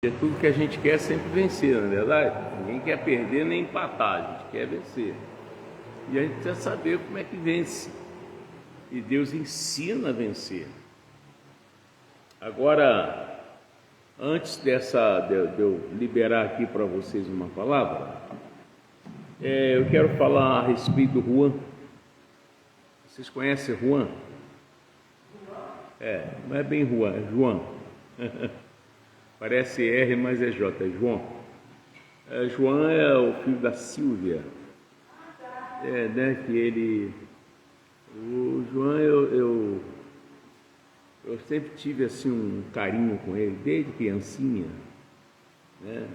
Tudo que a gente quer é sempre vencer, não é verdade? Ninguém quer perder nem empatar, a gente quer vencer. E a gente precisa saber como é que vence. E Deus ensina a vencer. Agora, antes de eu liberar aqui para vocês uma palavra, eu quero falar a respeito do Juan. Vocês conhecem Juan? Não é bem Juan, é João. Parece R, mas é J, é João. João é o filho da Sílvia. Que ele... O João, eu sempre tive assim um carinho com ele, desde criancinha, né?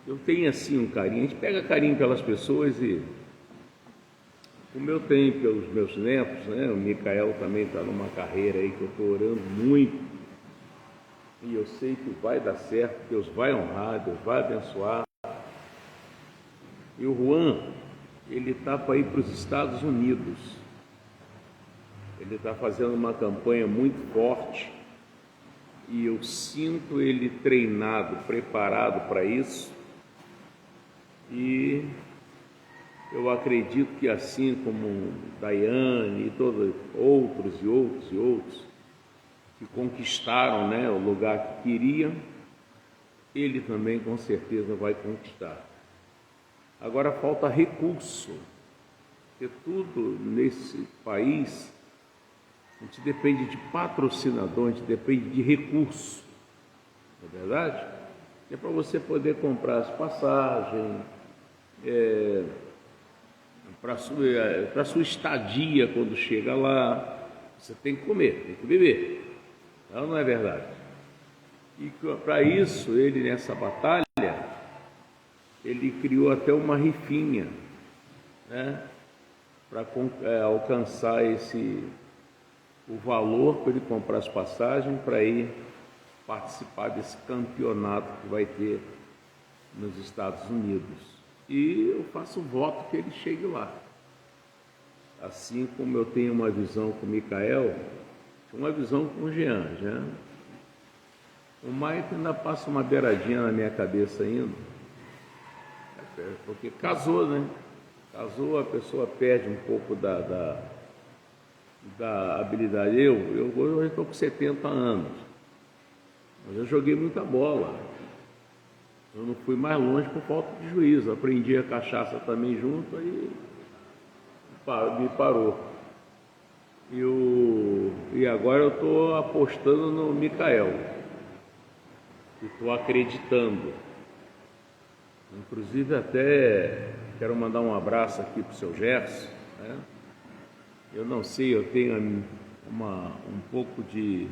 Eu tenho assim um carinho, a gente pega carinho pelas pessoas e como eu tenho pelos meus netos, né? O Micael também está numa carreira aí que eu estou orando muito e eu sei que vai dar certo, Deus vai honrar, Deus vai abençoar. E o Juan, ele está para ir para os Estados Unidos. Ele está fazendo uma campanha muito forte e eu sinto ele treinado, preparado para isso. E eu acredito que assim como Daiane e todos outros que conquistaram, né, o lugar que queriam, ele também com certeza vai conquistar. Agora falta recurso, porque tudo nesse país, a gente depende de patrocinador, a gente depende de recurso, não é verdade? É para você poder comprar as passagens, para a sua estadia quando chega lá, você tem que comer, tem que beber, não é verdade? E para isso, ele nessa batalha, ele criou até uma rifinha, né, para alcançar o valor para ele comprar as passagens para ir participar desse campeonato que vai ter nos Estados Unidos. E eu faço voto que ele chegue lá. Assim como eu tenho uma visão com o Micael, uma visão com o Jean. O Maicon ainda passa uma beiradinha na minha cabeça ainda, porque casou, né? Casou, a pessoa perde um pouco da habilidade. Eu estou com 70 anos, mas eu joguei muita bola. Eu não fui mais longe por falta de juízo. Aprendi a cachaça também junto, aí me parou. E agora eu estou apostando no Micael. Estou acreditando. Inclusive até quero mandar um abraço aqui para o seu Gerson, né? Eu não sei, eu tenho um pouco de...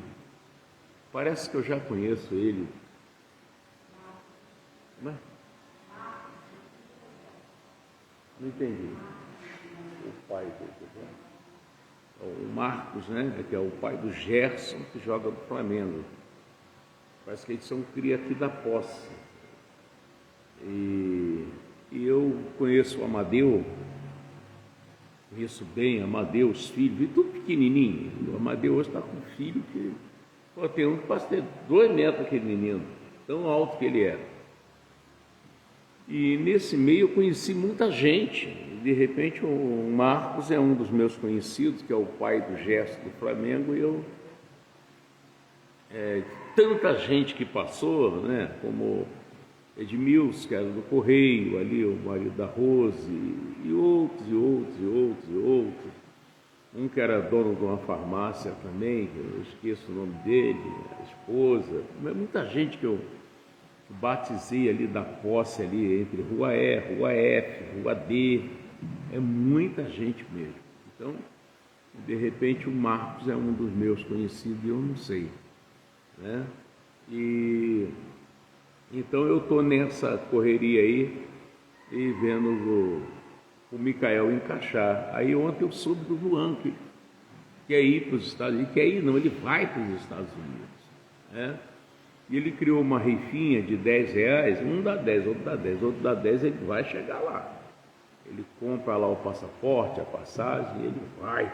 Parece que eu já conheço ele. Né? Não entendi. O pai dele, o Marcos, né? Que é o pai do Gerson, que joga no Flamengo. Parece que eles são cria aqui da posse. E eu conheço o Amadeu, conheço bem Amadeu, os filhos, e tudo pequenininho. O Amadeu hoje está com um filho que... tem um que passa ter 2 metros aquele menino, tão alto que ele era. E nesse meio eu conheci muita gente. De repente o Marcos é um dos meus conhecidos, que é o pai do Gerson do Flamengo, e tanta gente que passou, né, como Edmilson, que era do Correio, ali o marido da Rose, e outros. Um que era dono de uma farmácia também, que eu esqueço o nome dele, a esposa, muita gente que eu batizei ali da posse ali entre Rua E, Rua F, Rua D, é muita gente mesmo. Então, de repente o Marcos é um dos meus conhecidos e eu não sei, né? E então eu estou nessa correria aí e vendo o Micael encaixar. Aí ontem eu soube do Luan que quer ir para os Estados Unidos, quer ir não, ele vai para os Estados Unidos, né? E ele criou uma rifinha de R$10, um dá 10, outro dá 10, outro dá 10, ele vai chegar lá. Ele compra lá o passaporte, a passagem, e ele vai,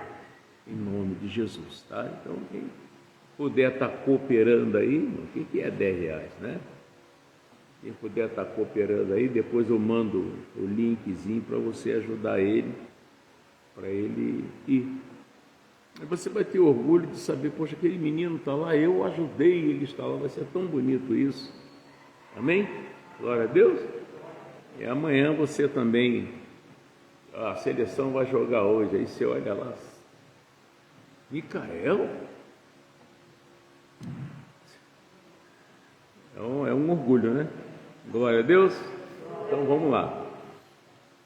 em nome de Jesus, tá? Então, puder estar cooperando aí, o que é R$10, né? Quem puder estar cooperando aí, depois eu mando o linkzinho para você ajudar ele, para ele ir. Aí você vai ter orgulho de saber, poxa, aquele menino está lá, eu ajudei ele está lá, vai ser tão bonito isso. Amém? Glória a Deus. E amanhã você também, a seleção vai jogar hoje, aí você olha lá, Micael? Então é um orgulho, né? Glória a Deus. Então vamos lá.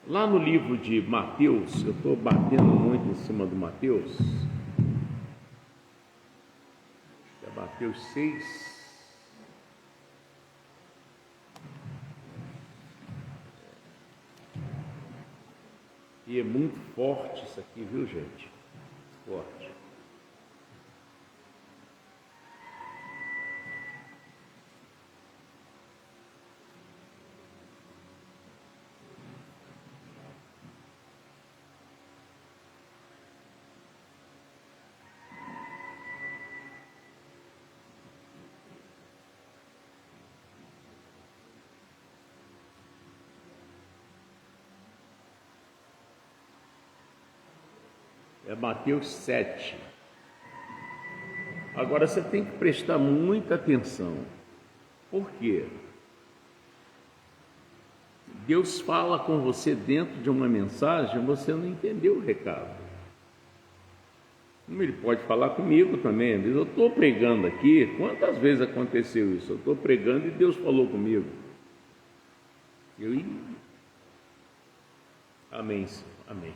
Lá no livro de Mateus, eu estou batendo muito em cima do Mateus. É Mateus 6. E é muito forte isso aqui, viu, gente? Forte. É Mateus 7. Agora você tem que prestar muita atenção. Por quê? Deus fala com você dentro de uma mensagem, você não entendeu o recado. Ele pode falar comigo também. Eu estou pregando aqui. Quantas vezes aconteceu isso? Eu estou pregando e Deus falou comigo. Amém, Senhor. Amém.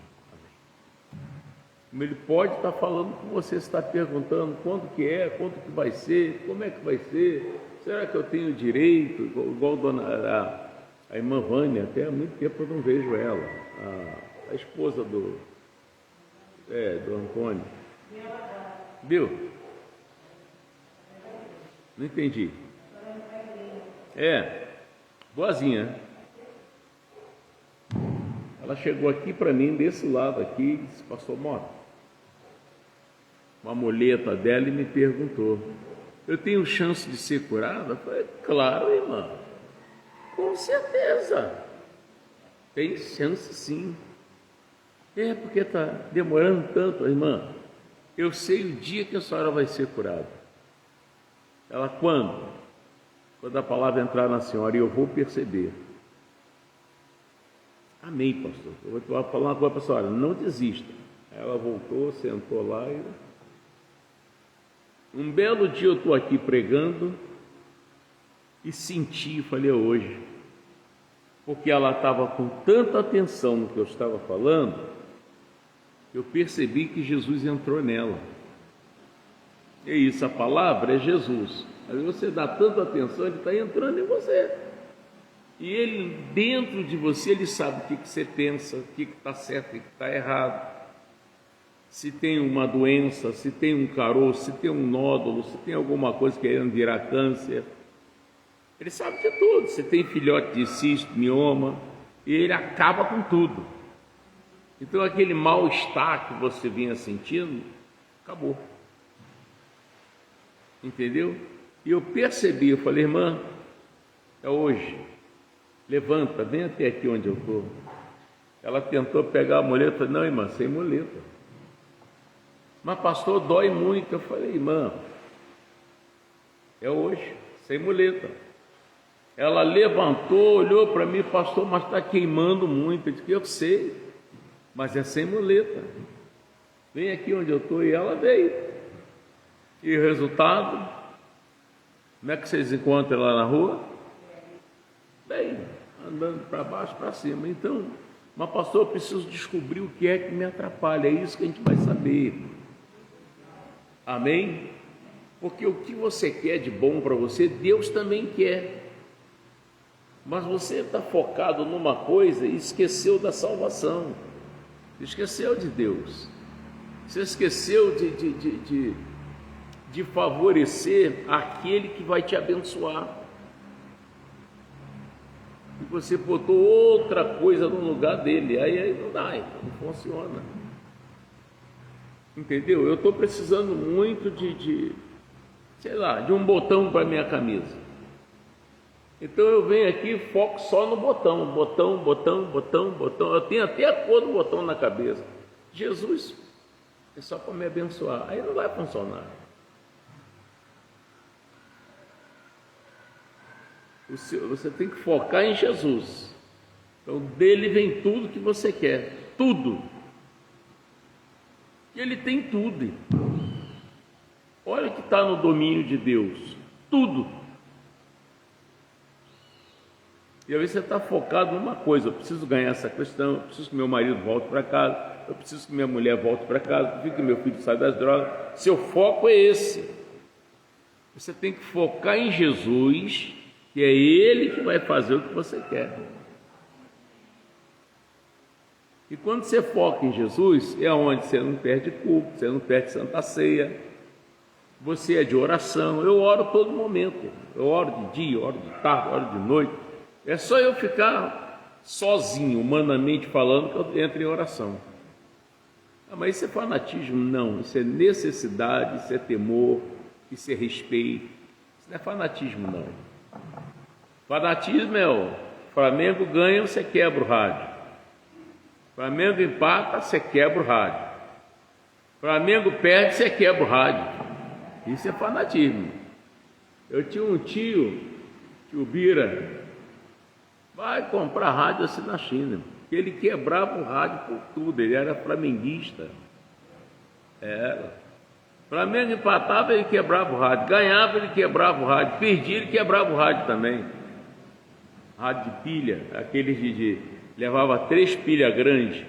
Ele pode estar falando com você, está perguntando quanto que é, quanto que vai ser, como é que vai ser, será que eu tenho direito, igual a irmã Vânia, até há muito tempo eu não vejo ela, a esposa do Antônio. Viu? Não entendi. Boazinha, né? Ela chegou aqui para mim, desse lado aqui, e disse, pastor Mota, uma muleta dela e me perguntou, eu tenho chance de ser curada? Eu falei, claro, irmã, com certeza, tem chance sim. Porque está demorando tanto, irmã, eu sei o dia que a senhora vai ser curada. Ela, quando? Quando a palavra entrar na senhora, e eu vou perceber. Amém, pastor. Eu vou falar uma coisa para a senhora, não desista. Ela voltou, sentou lá e... Um belo dia eu estou aqui pregando e senti, falei hoje, porque ela estava com tanta atenção no que eu estava falando, eu percebi que Jesus entrou nela. É isso, a palavra é Jesus. Aí você dá tanta atenção, ele está entrando em você. E ele, dentro de você, ele sabe o que você pensa, o que está certo, o que está errado. Se tem uma doença, se tem um caroço, se tem um nódulo, se tem alguma coisa querendo virar câncer. Ele sabe de tudo. Se tem filhote de cisto, mioma, e ele acaba com tudo. Então aquele mal-estar que você vinha sentindo, acabou. Entendeu? E eu percebi, eu falei, irmã, é hoje. Levanta, vem até aqui onde eu estou. Ela tentou pegar a muleta, eu falei, não, irmã, sem muleta. Mas pastor, dói muito. Eu falei, irmã, é hoje, sem muleta. Ela levantou, olhou para mim, pastor, mas está queimando muito. Eu disse, eu sei, mas é sem muleta. Vem aqui onde eu estou. E ela veio. E o resultado, como é que vocês encontram ela na rua? Bem, andando para baixo, para cima. Então, mas pastor, eu preciso descobrir o que é que me atrapalha. É isso que a gente vai saber. Amém? Porque o que você quer de bom para você, Deus também quer. Mas você está focado numa coisa e esqueceu da salvação. Esqueceu de Deus. Você esqueceu de favorecer aquele que vai te abençoar. E você botou outra coisa no lugar dele. Aí não dá, então não funciona. Entendeu? Eu estou precisando muito sei lá, de um botão para minha camisa. Então eu venho aqui e foco só no botão, botão, botão, botão, botão. Eu tenho até a cor do botão na cabeça. Jesus é só para me abençoar. Aí não vai funcionar. Você tem que focar em Jesus. Então dele vem tudo que você quer, tudo. E ele tem tudo. Olha o que está no domínio de Deus, tudo. E às vezes você está focado numa coisa: eu preciso ganhar essa questão, eu preciso que meu marido volte para casa, eu preciso que minha mulher volte para casa, eu preciso que meu filho saia das drogas. Seu foco é esse. Você tem que focar em Jesus, que é Ele que vai fazer o que você quer. E quando você foca em Jesus, é onde você não perde culto, você não perde Santa Ceia, você é de oração. Eu oro todo momento, eu oro de dia, eu oro de tarde, eu oro de noite. É só eu ficar sozinho, humanamente falando, que eu entro em oração. Mas isso é fanatismo? Não, isso é necessidade, isso é temor, isso é respeito. Isso não é fanatismo, não. Fanatismo é o Flamengo ganha, você quebra o rádio. Flamengo empata, você quebra o rádio. Flamengo perde, você quebra o rádio. Isso é fanatismo. Eu tinha um tio Bira, vai comprar rádio assim na China. Ele quebrava o rádio por tudo, ele era flamenguista. Flamengo empatava, ele quebrava o rádio. Ganhava, ele quebrava o rádio. Perdia, ele quebrava o rádio também. Rádio de pilha, aqueles levava 3 pilhas grandes.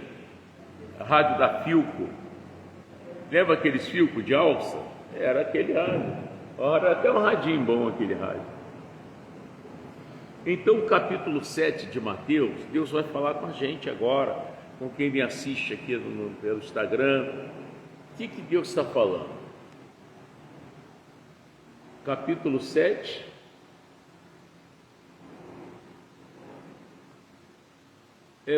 Rádio da Filco. Lembra aqueles Filco de alça? Era aquele rádio. Era até um radinho bom aquele rádio. Então, o capítulo 7 de Mateus, Deus vai falar com a gente agora, com quem me assiste aqui pelo Instagram. O que Deus está falando? Capítulo 7.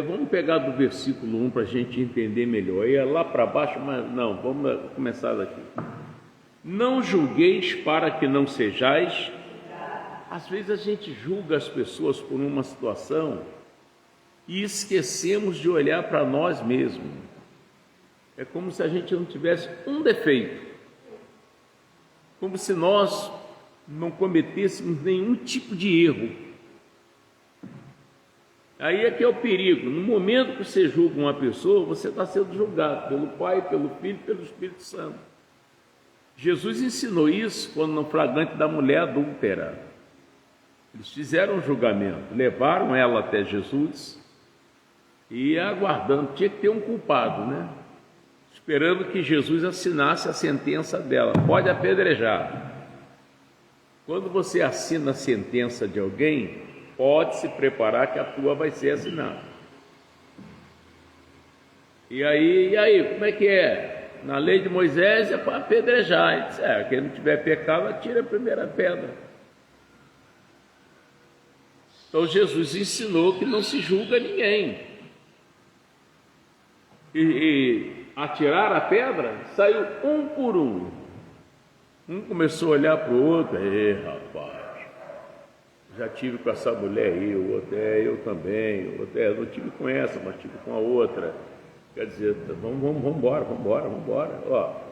Vamos pegar do versículo 1 para a gente entender melhor. É lá para baixo, mas não, vamos começar daqui. Não julgueis para que não sejais. Às vezes a gente julga as pessoas por uma situação e esquecemos de olhar para nós mesmos. É como se a gente não tivesse um defeito, como se nós não cometêssemos nenhum tipo de erro. Aí é que é o perigo. No momento que você julga uma pessoa, você está sendo julgado pelo Pai, pelo Filho e pelo Espírito Santo. Jesus ensinou isso quando no flagrante da mulher adúltera. Eles fizeram um julgamento, levaram ela até Jesus e aguardando, tinha que ter um culpado, né? Esperando que Jesus assinasse a sentença dela. Pode apedrejar. Quando você assina a sentença de alguém, pode se preparar que a tua vai ser assinada. E aí, como é que é? Na lei de Moisés é para apedrejar. Ele disse, quem não tiver pecado, atira a primeira pedra. Então Jesus ensinou que não se julga ninguém. E atirar a pedra, saiu um por um. Um começou a olhar para o outro, rapaz, já tive com essa mulher aí, o outro eu também, o outro não tive com essa, mas tive com a outra. Quer dizer, vamos embora. Ó.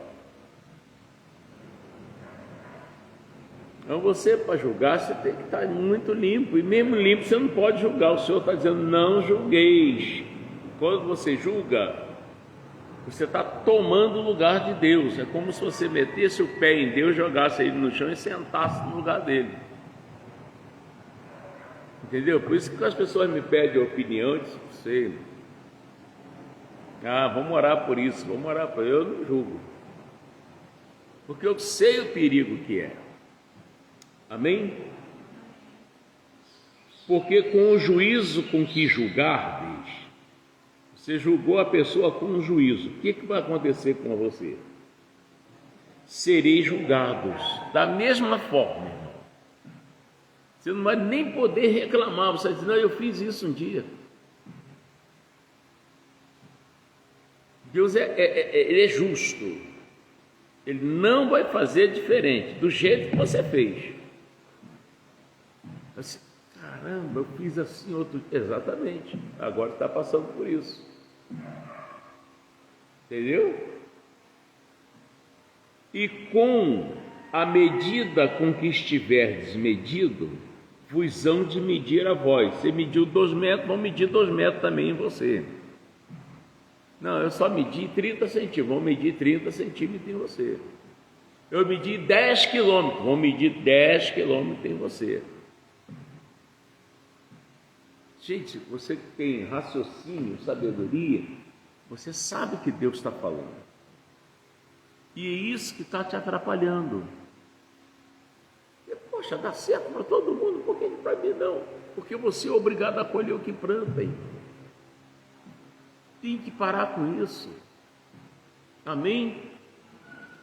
Então você, para julgar, você tem que estar muito limpo, e mesmo limpo você não pode julgar. O Senhor está dizendo, não julgueis. Quando você julga, você está tomando o lugar de Deus. É como se você metesse o pé em Deus, jogasse ele no chão e sentasse no lugar dele. Entendeu? Por isso que as pessoas me pedem opinião, eu disse, sei. Vamos orar por isso, vamos orar por isso. Eu não julgo, porque eu sei o perigo que é. Amém? Porque com o juízo com que julgardes, você julgou a pessoa com um juízo, o que vai acontecer com você? Sereis julgados da mesma forma, irmão. Você não vai nem poder reclamar, você vai dizer, não, eu fiz isso um dia. Deus ele é justo, Ele não vai fazer diferente, do jeito que você fez. Assim, caramba, eu fiz assim outro. Exatamente, agora está passando por isso. Entendeu? E com a medida com que estiverdes medido, vos hão de medir a vós. Você mediu 2 metros, vão medir 2 metros também em você. Não, eu só medi 30 centímetros, vão medir 30 centímetros em você. Eu medi 10 quilômetros, vão medir 10 quilômetros em você. Gente, você que tem raciocínio, sabedoria, você sabe que Deus está falando. E é isso que está te atrapalhando. E, poxa, dá certo para todo mundo, por que para mim não? Porque você é obrigado a colher o que planta. Tem que parar com isso. Amém?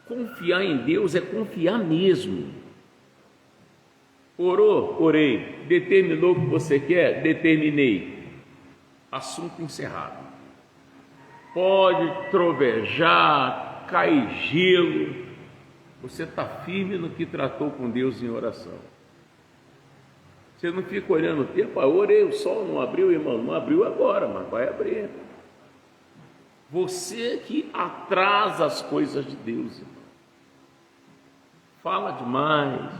Confiar em Deus é confiar mesmo. Orou? Orei. Determinou o que você quer? Determinei. Assunto encerrado. Pode trovejar, cair gelo. Você está firme no que tratou com Deus em oração. Você não fica olhando o tempo. Orei, o sol não abriu, irmão. Não abriu agora, mas vai abrir. Você que atrasa as coisas de Deus, irmão. Fala demais.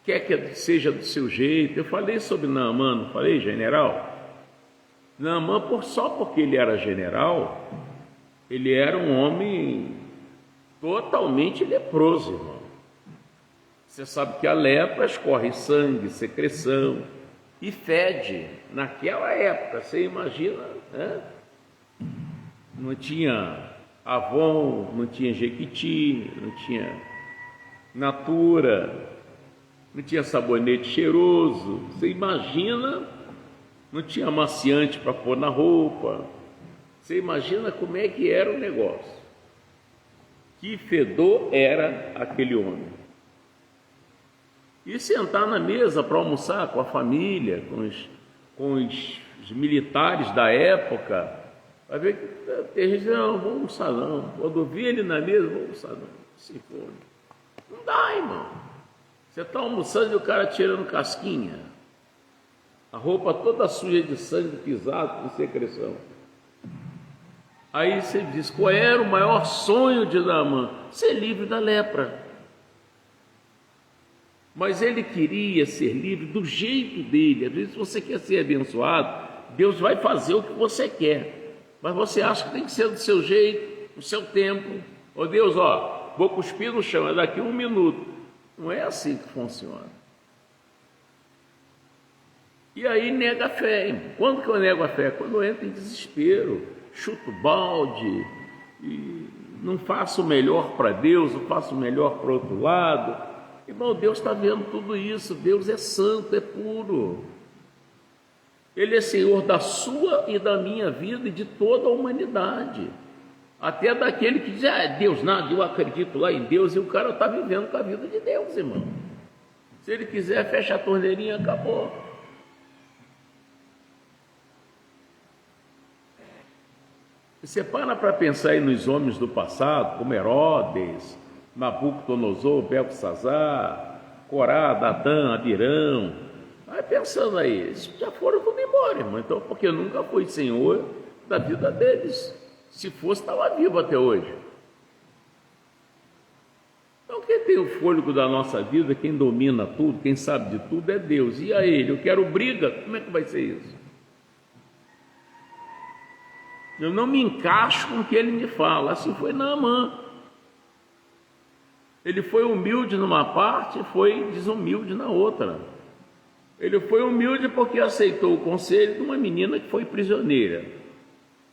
Quer que seja do seu jeito. Eu falei sobre Naamã, não falei, general? Naamã, só porque ele era general, ele era um homem totalmente leproso, irmão. Você sabe que a lepra escorre sangue, secreção e fede. Naquela época, você imagina, né? Não tinha Avon, não tinha Jequiti, não tinha Natura, não tinha sabonete cheiroso. Você imagina, não tinha amaciante para pôr na roupa. Você imagina como é que era o negócio. Que fedor era aquele homem. E sentar na mesa para almoçar com a família, com os militares da época. Vai ver que tem gente que não, vamos almoçar não. Quando vi ele na mesa, vamos almoçar não. Se for. Não dá, irmão. Você está almoçando e o cara tirando casquinha. A roupa toda suja de sangue, pisado, de secreção. Aí você diz, qual era o maior sonho de Naamã? Ser livre da lepra. Mas ele queria ser livre do jeito dele. Às vezes você quer ser abençoado, Deus vai fazer o que você quer. Mas você acha que tem que ser do seu jeito, do seu tempo. Ô Deus, ó, vou cuspir no chão, é daqui 1 minuto. Não é assim que funciona. E aí nega a fé. Irmão. Quando que eu nego a fé? Quando eu entro em desespero, chuto balde, e não faço o melhor para Deus, não faço o melhor para o outro lado. Irmão, Deus está vendo tudo isso. Deus é santo, é puro. Ele é Senhor da sua e da minha vida e de toda a humanidade. Até daquele que diz, Deus nada, eu acredito lá em Deus, e o cara está vivendo com a vida de Deus, irmão. Se ele quiser, fecha a torneirinha, acabou. Você para pensar aí nos homens do passado, como Herodes, Nabucodonosor, Beltesazar, Corá, Dadã, Abirão. Vai pensando aí, eles já foram tudo embora, irmão. Então, porque eu nunca fui senhor da vida deles. Se fosse, estava vivo até hoje. Então, quem tem o fôlego da nossa vida, quem domina tudo, quem sabe de tudo é Deus. E a ele, eu quero briga, como é que vai ser isso? Eu não me encaixo com o que ele me fala. Assim foi Naamã. Ele foi humilde numa parte e foi desumilde na outra. Ele foi humilde porque aceitou o conselho de uma menina que foi prisioneira,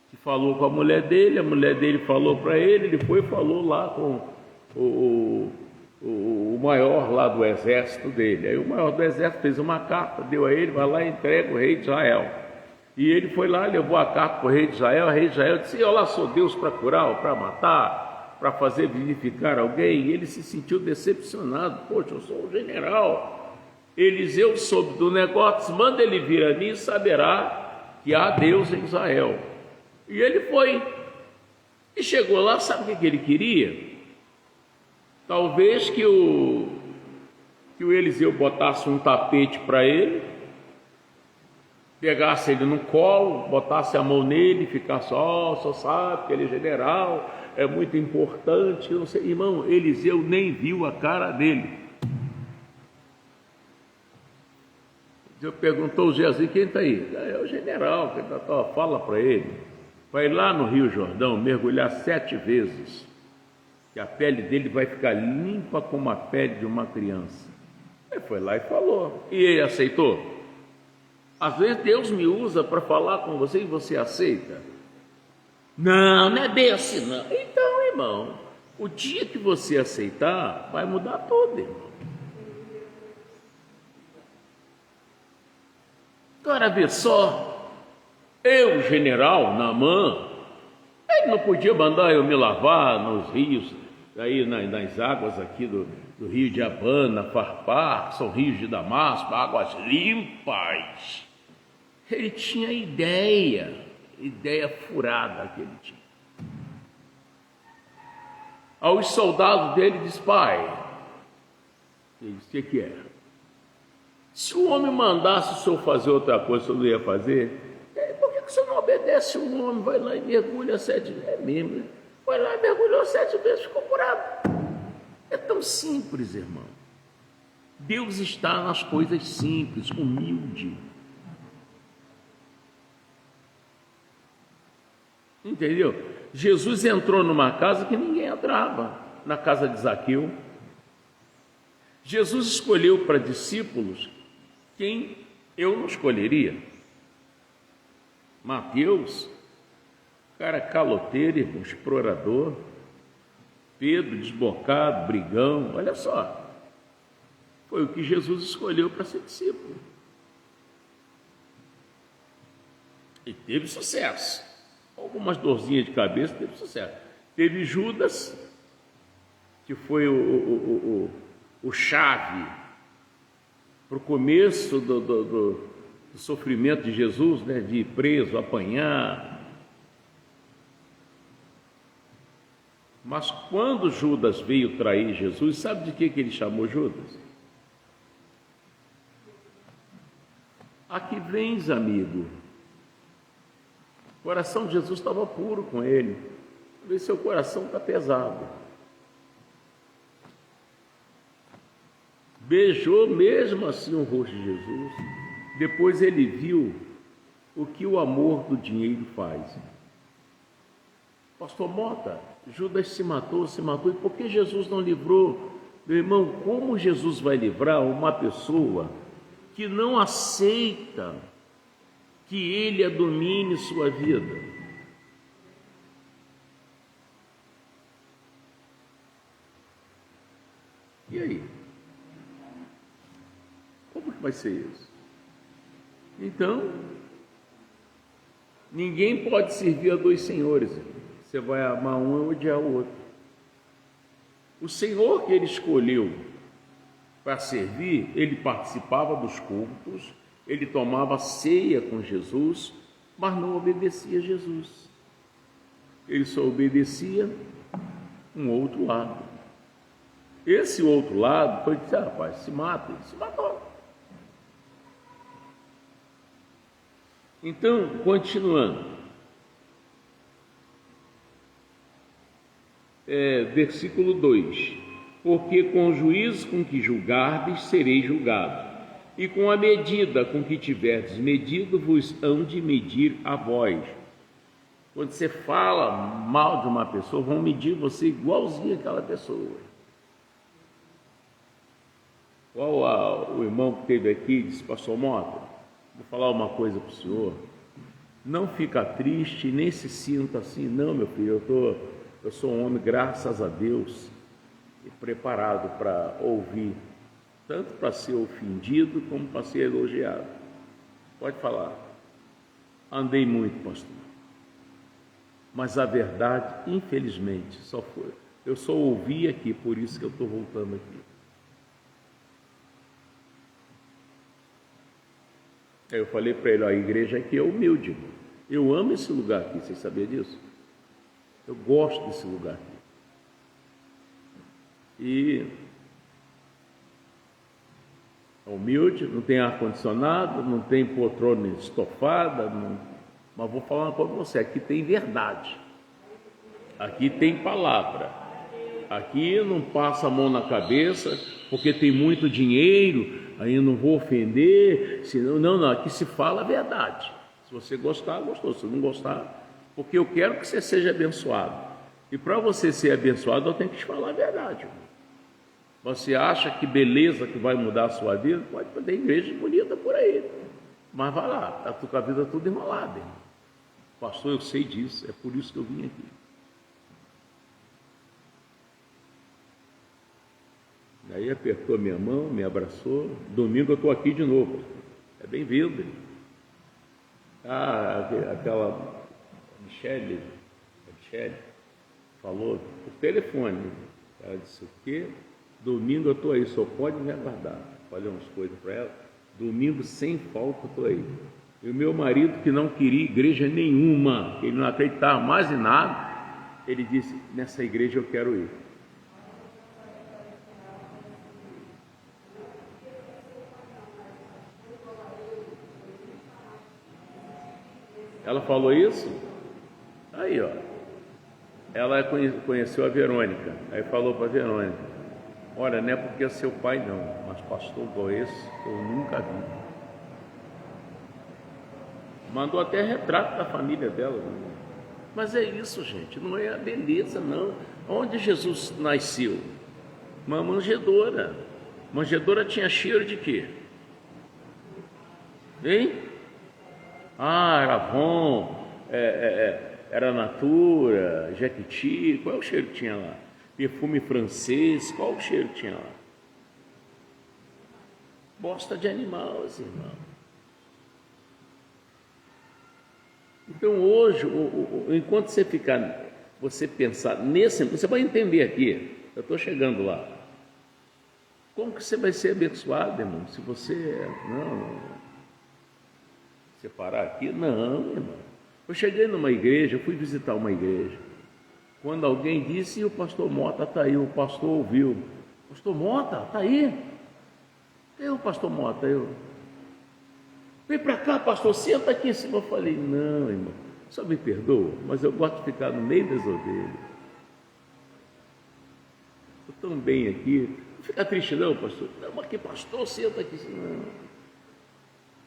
que falou com a mulher dele falou para ele foi e falou lá com o maior lá do exército dele. Aí o maior do exército fez uma carta, deu a ele, vai lá e entrega o rei de Israel. E ele foi lá, levou a carta para o rei de Israel. O rei de Israel disse, eu lá sou Deus para curar ou para matar, para fazer vivificar alguém. E ele se sentiu decepcionado. Poxa, eu sou um general. Eliseu soube do negócio, manda ele vir a mim e saberá que há Deus em Israel. E ele foi. E chegou lá, sabe o que ele queria? Talvez que o Eliseu botasse um tapete para ele, pegasse ele no colo, botasse a mão nele, ficasse, só sabe que ele é general, é muito importante, eu não sei. Irmão, Eliseu nem viu a cara dele. Eliseu perguntou ao Geazi, quem está aí? É o general, fala para ele, vai lá no Rio Jordão mergulhar 7 vezes, que a pele dele vai ficar limpa como a pele de uma criança. Ele foi lá e falou, e ele aceitou. Às vezes Deus me usa para falar com você e você aceita. Não é bem assim não. Então, irmão, o dia que você aceitar, vai mudar tudo, irmão. Agora vê só, eu, general Naamã, ele não podia mandar eu me lavar nos rios, aí nas águas aqui do rio de Abana, Farpar, que são rios de Damasco, águas limpas. Ele tinha ideia furada que ele tinha. Aos soldados dele diz, pai, ele disse, o que é? Se o homem mandasse o senhor fazer outra coisa, o senhor não ia fazer? Por que o senhor não obedece o homem? Vai lá e mergulha 7 vezes. É mesmo, né? Vai lá e mergulhou 7 vezes, ficou curado. É tão simples, irmão. Deus está nas coisas simples, humilde. Entendeu? Jesus entrou numa casa que ninguém entrava, na casa de Zaqueu. Jesus escolheu para discípulos quem eu não escolheria. Mateus, cara caloteiro, irmão, explorador. Pedro, desbocado, brigão, olha só. Foi o que Jesus escolheu para ser discípulo. E teve sucesso. Algumas dorzinhas de cabeça, teve sucesso. Teve Judas, que foi o chave para o começo do sofrimento de Jesus, né? De ir preso, apanhar. Mas quando Judas veio trair Jesus, sabe de que ele chamou Judas? Aqui vens, amigo. O coração de Jesus estava puro com ele. Vê se seu coração está pesado. Beijou mesmo assim o rosto de Jesus. Depois ele viu o que o amor do dinheiro faz. Pastor Mota, Judas se matou, e por que Jesus não livrou? Meu irmão, como Jesus vai livrar uma pessoa que não aceita que ele domine sua vida? E aí? Como que vai ser isso? Então, ninguém pode servir a 2 senhores. Você vai amar um e odiar o outro. O Senhor que ele escolheu para servir, ele participava dos cultos, ele tomava ceia com Jesus, mas não obedecia a Jesus. Ele só obedecia um outro lado. Esse outro lado foi que, rapaz, se mata, ele se matou. Então, continuando. Versículo 2: porque com o juízo com que julgardes, sereis julgados, e com a medida com que tiverdes medido, vos hão de medir a vós. Quando você fala mal de uma pessoa, vão medir você igualzinho àquela pessoa. Igual o irmão que esteve aqui disse, pastor Mota, vou falar uma coisa para o senhor, não fica triste, nem se sinta assim, não, meu filho, eu sou um homem, graças a Deus, e preparado para ouvir, tanto para ser ofendido como para ser elogiado. Pode falar. Andei muito, pastor, mas a verdade, infelizmente, só foi. Eu só ouvi aqui, por isso que eu estou voltando aqui. Aí eu falei para ele, a igreja aqui é humilde, irmão. Eu amo esse lugar aqui, vocês sabiam disso? Eu gosto desse lugar aqui. e é humilde, não tem ar-condicionado, não tem poltrona estofada, mas vou falar uma coisa para você, aqui tem verdade, aqui tem palavra, aqui não passa a mão na cabeça, porque tem muito dinheiro, aí eu não vou ofender, senão, não, aqui se fala a verdade. Se você gostar, gostou, se não gostar, porque eu quero que você seja abençoado. E para você ser abençoado, eu tenho que te falar a verdade. Você acha que beleza que vai mudar a sua vida? Pode ter igreja bonita por aí, mas vai lá, está com a vida tudo enrolada. Pastor, eu sei disso, é por isso que eu vim aqui. Aí apertou minha mão, me abraçou. Domingo eu estou aqui de novo. É bem-vindo. Aquela Michele falou por telefone. Ela disse o quê? Domingo eu estou aí, só pode me aguardar. Falei umas coisas para ela. Domingo sem falta eu estou aí. E o meu marido, que não queria igreja nenhuma, ele não acreditava mais em nada, ele disse: nessa igreja eu quero ir. Ela falou isso, aí ó, ela conheceu a Verônica, aí falou para a Verônica: olha, não é porque é seu pai não, mas pastor igual esse eu nunca vi. Mandou até retrato da família dela. Mas é isso, gente, não é a beleza não. Onde Jesus nasceu? Uma manjedoura. Manjedoura tinha cheiro de quê? Hein? Era Avon, era Natura, Jequiti. Qual é o cheiro que tinha lá? Perfume francês, qual o cheiro que tinha lá? Bosta de animal, assim, irmão. Então hoje, enquanto você pensar nesse, você vai entender aqui, eu estou chegando lá. Como que você vai ser abençoado, irmão? Se você parar aqui, não, irmão. Eu cheguei numa igreja, eu fui visitar uma igreja. Quando alguém disse: e o pastor Mota está aí, o pastor ouviu. Pastor Mota, está aí? O pastor Mota, vem para cá, pastor, senta aqui em cima. Eu falei: não, irmão, só me perdoa, mas eu gosto de ficar no meio das ovelhas. Estou tão bem aqui. Não fica triste não, pastor. Não, mas que pastor, senta aqui. Não.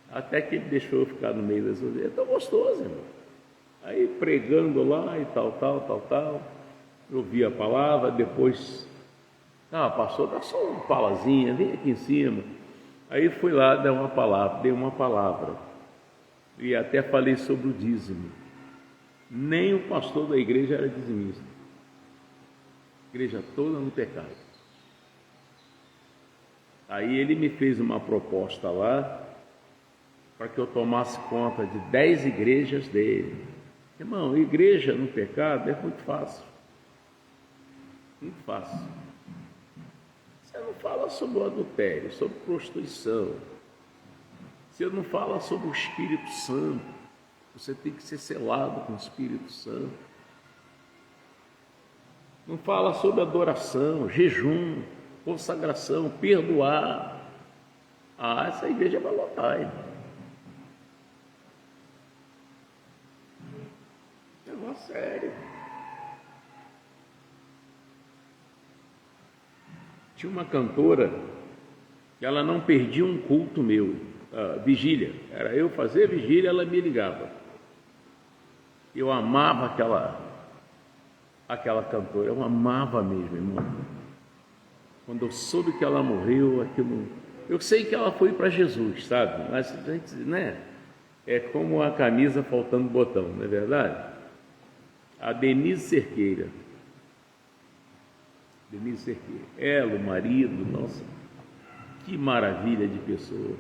Até que ele deixou eu ficar no meio das ovelhas. É tão gostoso, irmão. Aí pregando lá e tal. Eu vi a palavra, depois... pastor, dá só uma palazinha, vem aqui em cima. Aí fui lá, dei uma palavra. E até falei sobre o dízimo. Nem o pastor da igreja era dizimista. A igreja toda no pecado. Aí ele me fez uma proposta lá, para que eu tomasse conta de 10 igrejas dele. Irmão, igreja no pecado é muito fácil. Muito fácil. Você não fala sobre o adultério, sobre prostituição. Você não fala sobre o Espírito Santo. Você tem que ser selado com o Espírito Santo. Não fala sobre adoração, jejum, consagração, perdoar. Essa igreja vai lotar, irmão. Negócio sério. Tinha uma cantora que ela não perdia um culto meu, vigília. Era eu fazer vigília, ela me ligava. Eu amava aquela cantora, eu amava mesmo, irmão. Quando eu soube que ela morreu, eu sei que ela foi para Jesus, sabe? Mas a gente, né? É como a camisa faltando botão, não é verdade? A Denise Cerqueira. Ela, o marido, nossa, que maravilha de pessoa.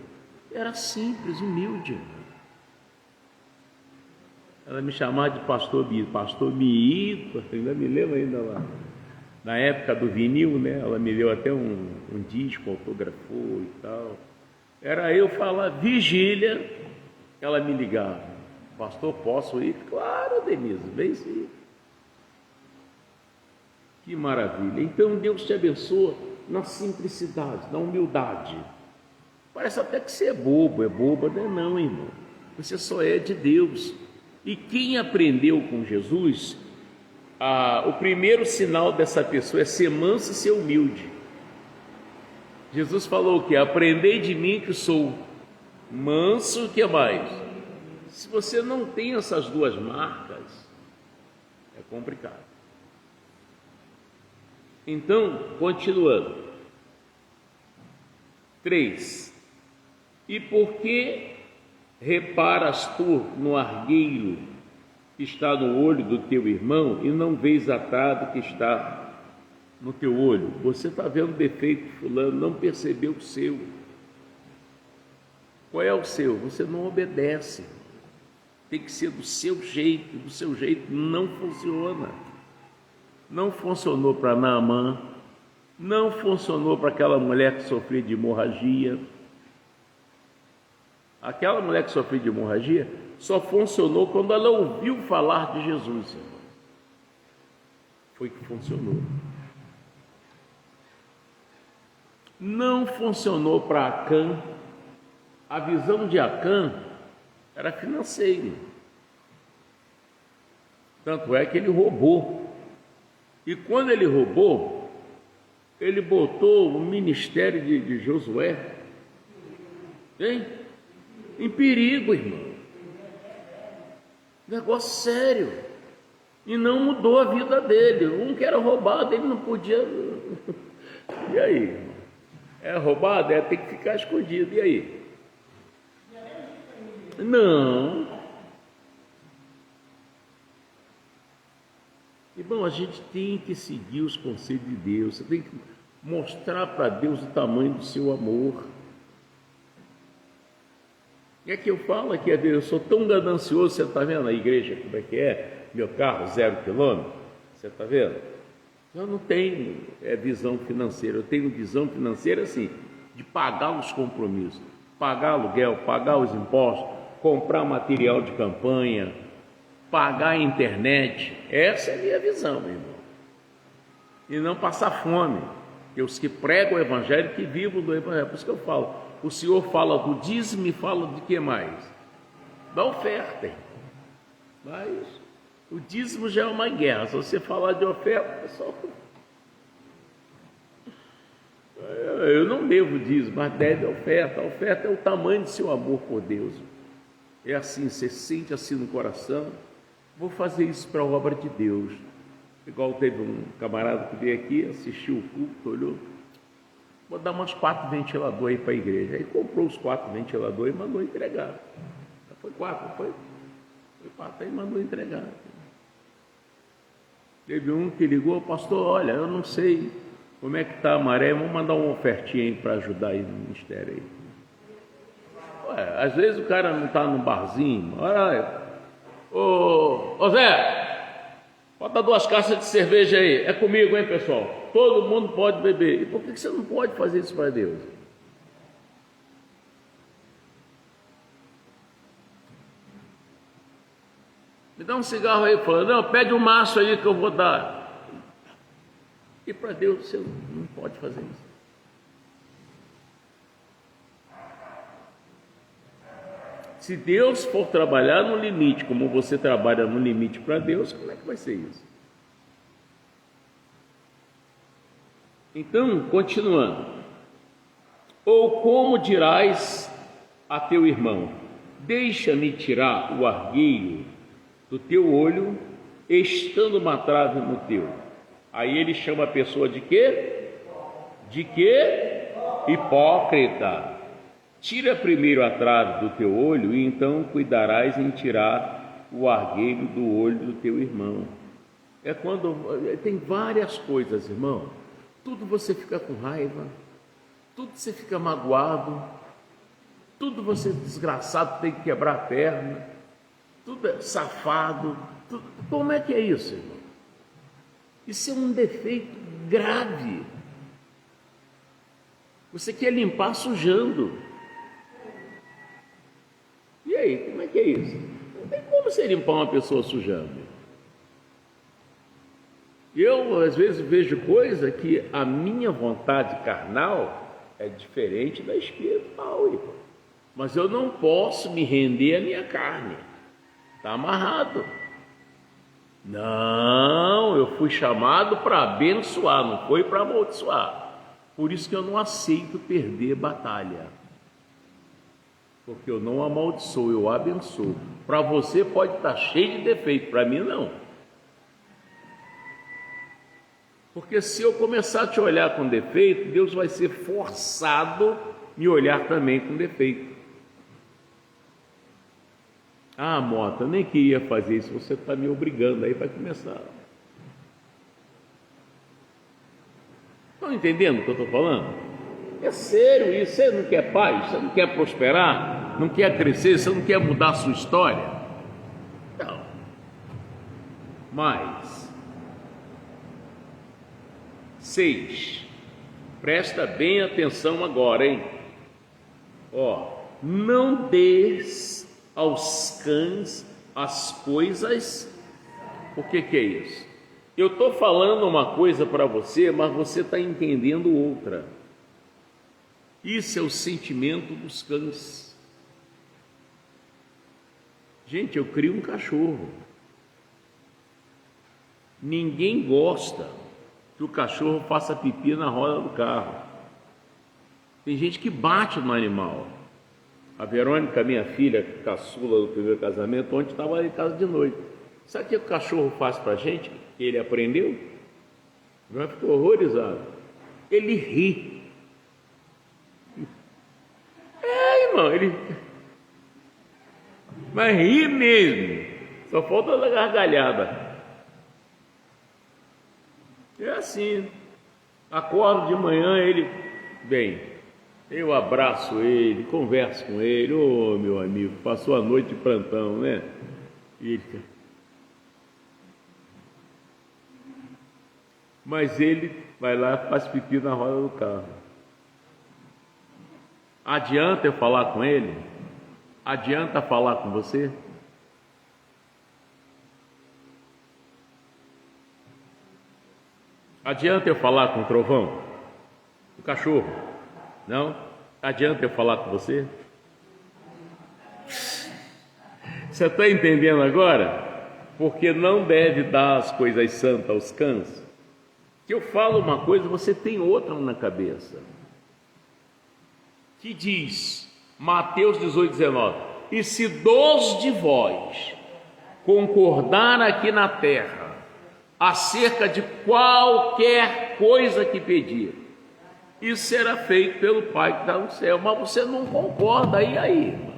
Era simples, humilde. Ela me chamava de pastor Miito, ainda me lembro ainda lá. Na época do vinil, né? Ela me deu até um disco, autografou e tal. Era eu falar vigília, ela me ligava. Pastor, posso ir? Claro, Denise, vem sim. Que maravilha. Então Deus te abençoa na simplicidade, na humildade. Parece até que você é boba, não é não, irmão. Você só é de Deus. E quem aprendeu com Jesus, o primeiro sinal dessa pessoa é ser manso e ser humilde. Jesus falou o quê? Aprendei de mim que sou manso, o que mais? Se você não tem essas duas marcas, é complicado. Então, continuando. 3. E por que reparas tu no argueiro que está no olho do teu irmão e não vês a trave que está no teu olho? Você está vendo o defeito fulano, não percebeu o seu. Qual é o seu? Você não obedece. Tem que ser do seu jeito não funciona. Não funcionou para Naamã, não funcionou para aquela mulher que sofria de hemorragia. Aquela mulher que sofria de hemorragia só funcionou quando ela ouviu falar de Jesus, irmão. Foi que funcionou. Não funcionou para Acã. A visão de Acã era financeira. Tanto é que ele roubou. E quando ele roubou, ele botou o ministério de Josué em perigo, irmão. Negócio sério. E não mudou a vida dele. Um que era roubado, ele não podia. E aí, irmão? É roubado? Tem que ficar escondido. E aí? Não. Irmão, a gente tem que seguir os conselhos de Deus. Você tem que mostrar para Deus o tamanho do seu amor. É que eu falo aqui, eu sou tão ganancioso, você está vendo a igreja como é que é? Meu carro 0 quilômetro, você está vendo? Eu não tenho visão financeira, eu tenho visão financeira assim, de pagar os compromissos, pagar aluguel, pagar os impostos, comprar material de campanha, pagar a internet. Essa é a minha visão, meu irmão. E não passar fome. E os que pregam o evangelho, que vivam do evangelho. Por isso que eu falo, o Senhor fala do dízimo e fala de que mais? Da oferta. Mas o dízimo já é uma guerra. Se você falar de oferta, pessoal, eu não devo dízimo, mas deve oferta. A oferta é o tamanho do seu amor por Deus. É assim, você sente assim no coração, vou fazer isso para a obra de Deus. Igual teve um camarada que veio aqui, assistiu o culto, olhou, vou dar umas 4 ventiladores aí para a igreja. Aí comprou os 4 ventiladores e mandou entregar. Foi 4, foi 4, aí mandou entregar. Teve um que ligou, pastor, olha, eu não sei como é que está a maré, vamos mandar uma ofertinha aí para ajudar aí no ministério aí. Ué, às vezes o cara não está no barzinho, olha, ô Zé, bota 2 caixas de cerveja aí, é comigo, hein, pessoal? Todo mundo pode beber. E por que você não pode fazer isso para Deus? Me dá um cigarro aí, fala, não, pede um maço aí que eu vou dar. E para Deus você não pode fazer isso. Se Deus for trabalhar no limite, como você trabalha no limite para Deus, como é que vai ser isso? Então, continuando. Ou como dirás a teu irmão, deixa-me tirar o argueiro do teu olho, estando uma trave no teu. Aí ele chama a pessoa de quê? De quê? Hipócrita. Tira primeiro a trave do teu olho e então cuidarás em tirar o argueiro do olho do teu irmão. É quando tem várias coisas, irmão. Tudo você fica com raiva, tudo você fica magoado, tudo você desgraçado tem que quebrar a perna, tudo é safado. Tudo. Como é que é isso, irmão? Isso é um defeito grave. Você quer limpar sujando. E aí, como é que é isso? Não tem como você limpar uma pessoa sujando. Eu, às vezes, vejo coisa que a minha vontade carnal é diferente da espiritual, irmão. Mas eu não posso me render à minha carne. Está amarrado. Não, eu fui chamado para abençoar, não foi para amaldiçoar. Por isso que eu não aceito perder batalha. Porque eu não amaldiçoo, eu abençoo. Para você pode estar cheio de defeito, para mim não. Porque se eu começar a te olhar com defeito, Deus vai ser forçado a me olhar também com defeito. Ah, Mota, eu nem queria fazer isso, você está me obrigando, aí vai começar. Estão entendendo o que eu estou falando? É sério isso, você não quer paz, você não quer prosperar, não quer crescer, você não quer mudar a sua história? Não. Mas, 6, presta bem atenção agora, hein? Não des aos cães as coisas. O que é isso? Eu estou falando uma coisa para você, mas você está entendendo outra. Isso é o sentimento dos cães. Gente, eu crio um cachorro. Ninguém gosta que o cachorro faça pipi na roda do carro. Tem gente que bate no animal. A Verônica, minha filha, caçula do primeiro casamento, ontem estava em casa de noite. Sabe o que o cachorro faz para a gente? Ele aprendeu? Já ficou horrorizado. Ele ri. Irmão, ele... Mas ri mesmo. Só falta a gargalhada. É assim. Acordo de manhã, ele vem. Eu abraço ele, converso com ele. Ô, meu amigo, passou a noite de plantão, né? E ele... Mas ele vai lá e faz pipi na roda do carro. Adianta eu falar com ele? Adianta falar com você? Adianta eu falar com o trovão? O cachorro? Não? Adianta eu falar com você? Você está entendendo agora? Porque não deve dar as coisas santas aos cães. Que eu falo uma coisa, você tem outra na cabeça. Que diz, Mateus 18:19, e se 2 de vós concordar aqui na terra acerca de qualquer coisa que pedir, isso será feito pelo Pai que está no céu. Mas você não concorda, aí, irmão.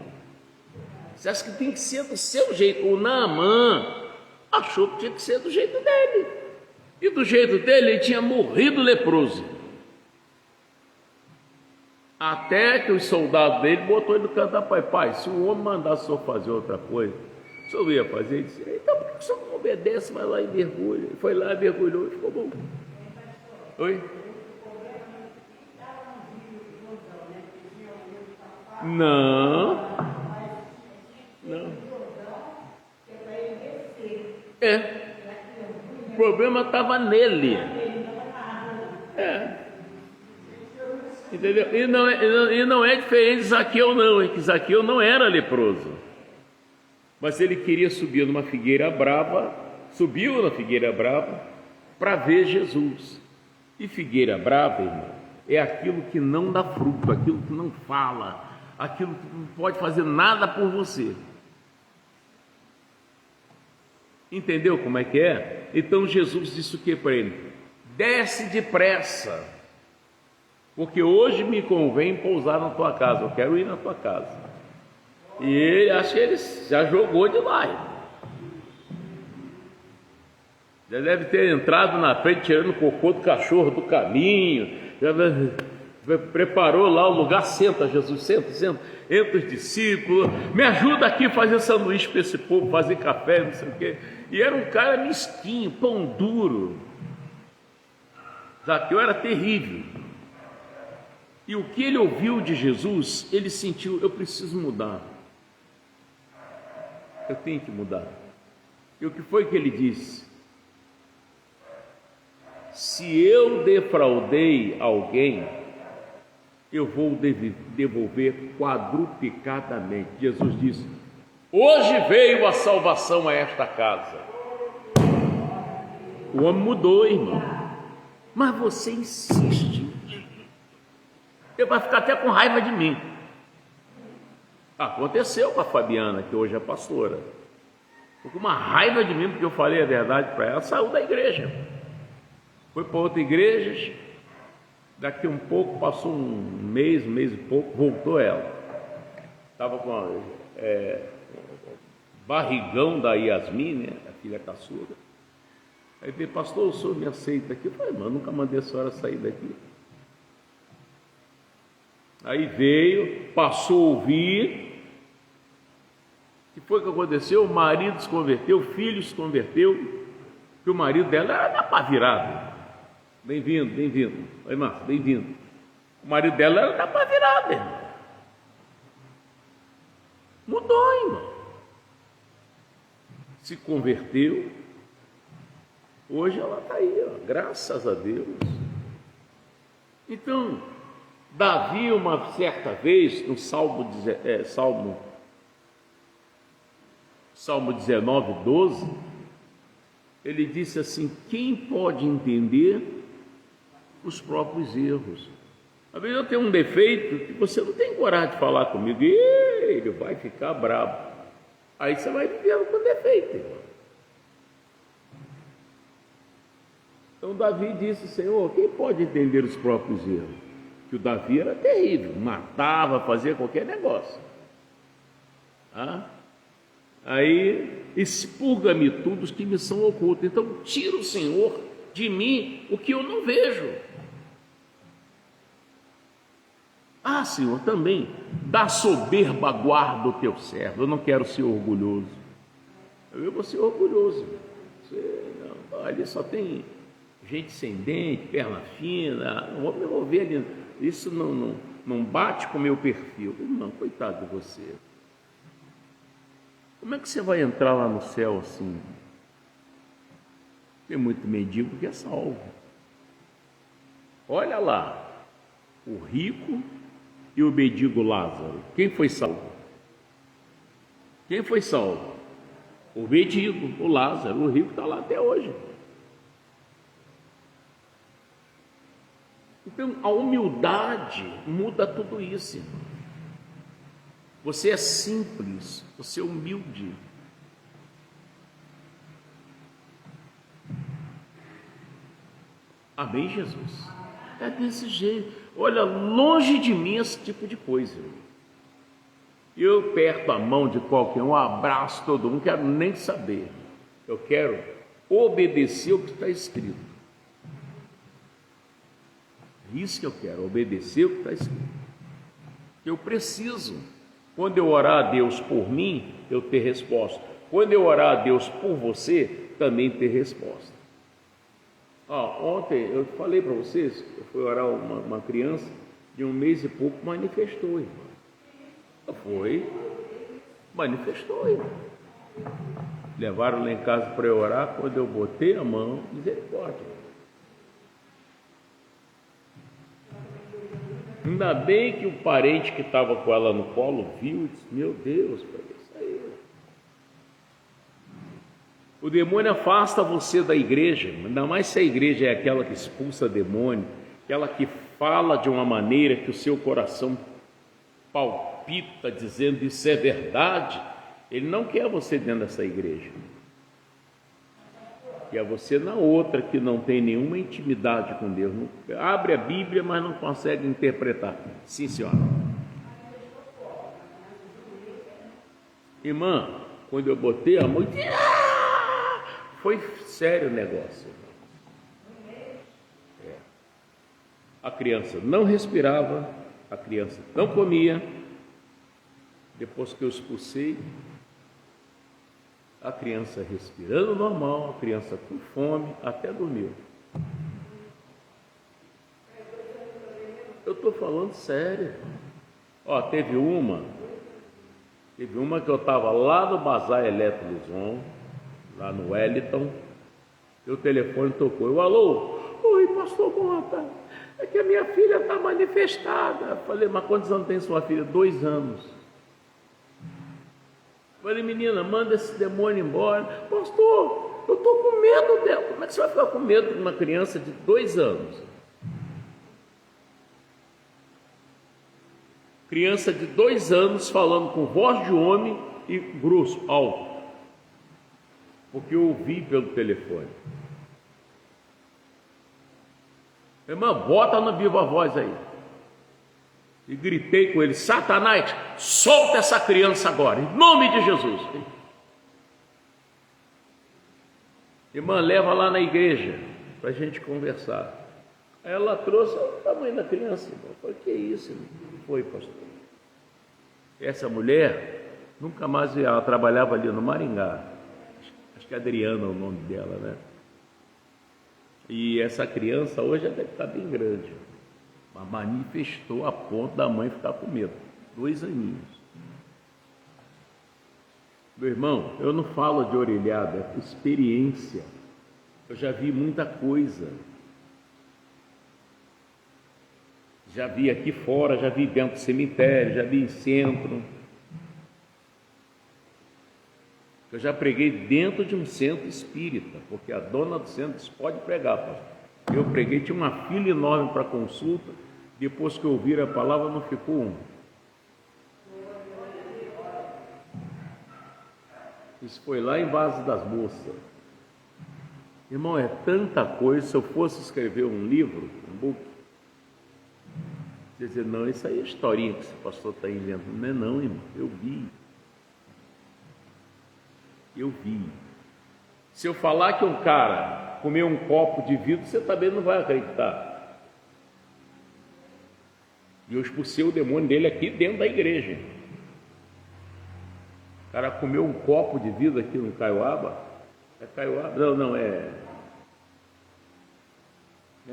Você acha que tem que ser do seu jeito. O Naamã achou que tinha que ser do jeito dele. E do jeito dele, ele tinha morrido leproso. Até que os soldados dele botou ele no canto da pai, se o homem mandasse o senhor fazer outra coisa, o senhor ia fazer? Ele disse, então por que o senhor não obedece, vai lá e mergulha? Ele foi lá, mergulhou e ficou bom. Oi? Não. O problema estava nele. Entendeu? E não é diferente de Zaqueu, não. É que Zaqueu não era leproso. Mas ele queria subir numa figueira brava, subiu na figueira brava para ver Jesus. E figueira brava, irmão, é aquilo que não dá fruto, aquilo que não fala, aquilo que não pode fazer nada por você. Entendeu como é que é? Então Jesus disse o que para ele? Desce depressa, porque hoje me convém pousar na tua casa, eu quero ir na tua casa. E ele, acho que ele já jogou de lá. Já deve ter entrado na frente, tirando o cocô do cachorro do caminho, já preparou lá o lugar, senta Jesus, senta, entra os discípulos, me ajuda aqui a fazer sanduíche para esse povo, fazer café, não sei o quê. E era um cara mesquinho, pão duro. Zaqueu era terrível. E o que ele ouviu de Jesus, ele sentiu, eu preciso mudar. Eu tenho que mudar. E o que foi que ele disse? se eu defraudei alguém, eu vou devolver quadruplicadamente. Jesus disse: hoje veio a salvação a esta casa. O homem mudou, irmão. Mas você insiste. Ele vai ficar até com raiva de mim. Aconteceu com a Fabiana, que hoje é pastora. Ficou com uma raiva de mim porque eu falei a verdade para ela. Saiu da igreja. Foi para outra igreja. Daqui um pouco, passou um mês e pouco, voltou ela. Estava com barrigão da Yasmin, né, a filha caçula. Aí veio: pastor, o senhor me aceita aqui? Eu falei: mas nunca mandei a senhora sair daqui. Aí veio, passou a ouvir. O que foi que aconteceu? O marido se converteu, o filho se converteu, que o marido dela era da pá virada. Bem-vindo. Oi, Márcio, bem-vindo. O marido dela era da pá virada, irmão. Mudou, irmão. Se converteu. Hoje ela está aí, ó, graças a Deus. Então, Davi, uma certa vez, no Salmo 19, 12, ele disse assim: quem pode entender os próprios erros? Às vezes eu tenho um defeito que você não tem coragem de falar comigo, e ele vai ficar bravo. Aí você vai vivendo com defeito, irmão. Então Davi disse: Senhor, quem pode entender os próprios erros? Que o Davi era terrível, matava, fazia qualquer negócio. Aí, expurga-me tudo os que me são ocultos. Então tira o Senhor de mim o que eu não vejo. Senhor, também da soberba guarda o teu servo. Eu não quero ser orgulhoso. Eu vou ser orgulhoso. Ali só tem gente sem dente, perna fina. Não vou me envolver ali. Isso não bate com o meu perfil. Irmão, coitado de você. Como é que você vai entrar lá no céu assim? Tem muito mendigo que é salvo. Olha lá, o rico e o mendigo Lázaro. Quem foi salvo? Quem foi salvo? O mendigo, o Lázaro. O rico está lá até hoje. Então, a humildade muda tudo isso. Você é simples, você é humilde. Amém, Jesus? É desse jeito. Olha, longe de mim esse tipo de coisa. Eu aperto a mão de qualquer um, abraço todo mundo, não quero nem saber. Eu quero obedecer o que está escrito. Isso que eu quero, obedecer o que está escrito. Eu preciso, quando eu orar a Deus por mim, eu ter resposta. Quando eu orar a Deus por você, também ter resposta. Ontem eu falei para vocês, eu fui orar uma criança de 1 mês e pouco, manifestou, irmão. Manifestou, irmão. Levaram lá em casa para eu orar, quando eu botei a mão, misericórdia. Ainda bem que o parente que estava com ela no colo viu e disse: meu Deus, isso aí. O demônio afasta você da igreja, ainda mais se a igreja é aquela que expulsa demônio, aquela que fala de uma maneira que o seu coração palpita, dizendo isso é verdade. Ele não quer você dentro dessa igreja. Quer você na outra que não tem nenhuma intimidade com Deus. Não, abre a Bíblia, mas não consegue interpretar. Sim, senhora. Irmã, quando eu botei a mão, foi sério o negócio. A criança não respirava, a criança não comia. Depois que eu expulsei, a criança respirando normal, a criança com fome, até dormiu. Eu estou falando sério. Teve uma que eu estava lá no Bazar Eletro Luzon, lá no Wellington, e o telefone tocou. Alô, pastor Gonta, é que a minha filha está manifestada. Eu falei, mas quantos anos tem sua filha? 2 anos. Eu falei, menina, manda esse demônio embora. Pastor, eu estou com medo dela. Como é que você vai ficar com medo de uma criança de 2 anos? Criança de 2 anos falando com voz de homem e grosso, alto. Porque eu ouvi pelo telefone. Irmã, bota no viva voz aí. E gritei com ele, Satanás, solta essa criança agora, em nome de Jesus. Irmã, leva lá na igreja, para a gente conversar. Aí ela trouxe o tamanho da criança. Eu falei, que isso? Foi, pastor. Essa mulher, nunca mais vi, ela trabalhava ali no Maringá. Acho que é Adriana é o nome dela, né? E essa criança hoje deve estar bem grande, mas manifestou a ponto da mãe ficar com medo. 2 aninhos. Meu irmão, eu não falo de orelhada, é experiência. Eu já vi muita coisa. Já vi aqui fora, já vi dentro do cemitério, já vi em centro. Eu já preguei dentro de um centro espírita, porque a dona do centro disse, pode pregar, pastor. Eu preguei, tinha uma fila enorme para consulta, depois que eu ouvir a palavra não ficou um. Isso foi lá em Vaso das Moças. Irmão, é tanta coisa, se eu fosse escrever um livro, um book, dizer, não, isso aí é historinha que esse pastor está inventando. Não é não, irmão, eu vi. Eu vi. Se eu falar que um cara comeu um copo de vidro, você também não vai acreditar. E eu expulsei o demônio dele aqui dentro da igreja. O cara comeu um copo de vidro aqui no Caiuaba. É Caiuaba? Não é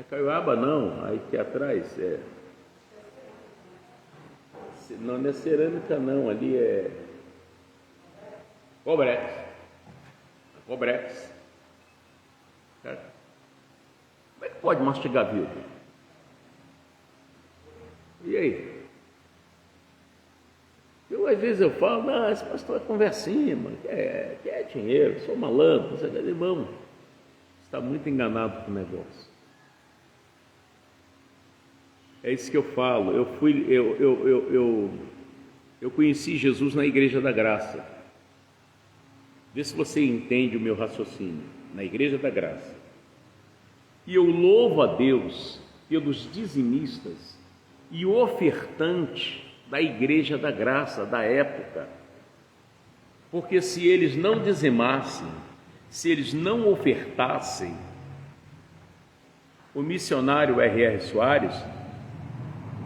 Caiuaba não, aí aqui atrás não é cerâmica não, ali é Cobrex. Cara, como é que pode mastigar vidro? E aí? Às vezes eu falo, não, esse pastor é conversinha, mano, quer dinheiro, sou malandro, você é irmão. Você está muito enganado com o negócio. É isso que eu falo. Eu conheci Jesus na Igreja da Graça. Vê se você entende o meu raciocínio. Na Igreja da Graça. E eu louvo a Deus pelos dizimistas e ofertantes da Igreja da Graça da época. Porque se eles não dizimassem, se eles não ofertassem, o missionário R.R. Soares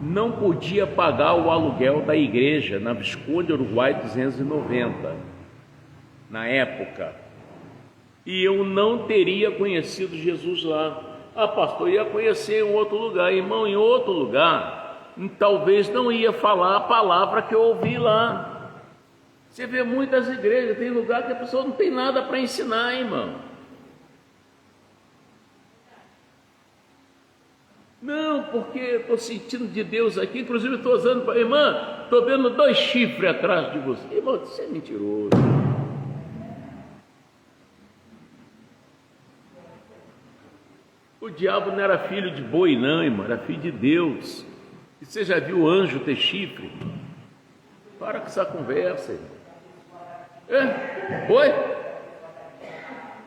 não podia pagar o aluguel da igreja na Visconde Uruguai 290, na época, e eu não teria conhecido Jesus lá. Pastor, ia conhecer em outro lugar. Irmão, em outro lugar, talvez não ia falar a palavra que eu ouvi lá. Você vê muitas igrejas, tem lugar que a pessoa não tem nada para ensinar, irmão. Não, porque estou sentindo de Deus aqui, inclusive estou usando para irmã, estou vendo 2 chifres atrás de você. Irmão, você é mentiroso. O diabo não era filho de boi, não, irmão, era filho de Deus. E você já viu o anjo ter chifre? Para com essa conversa, irmão. Oi?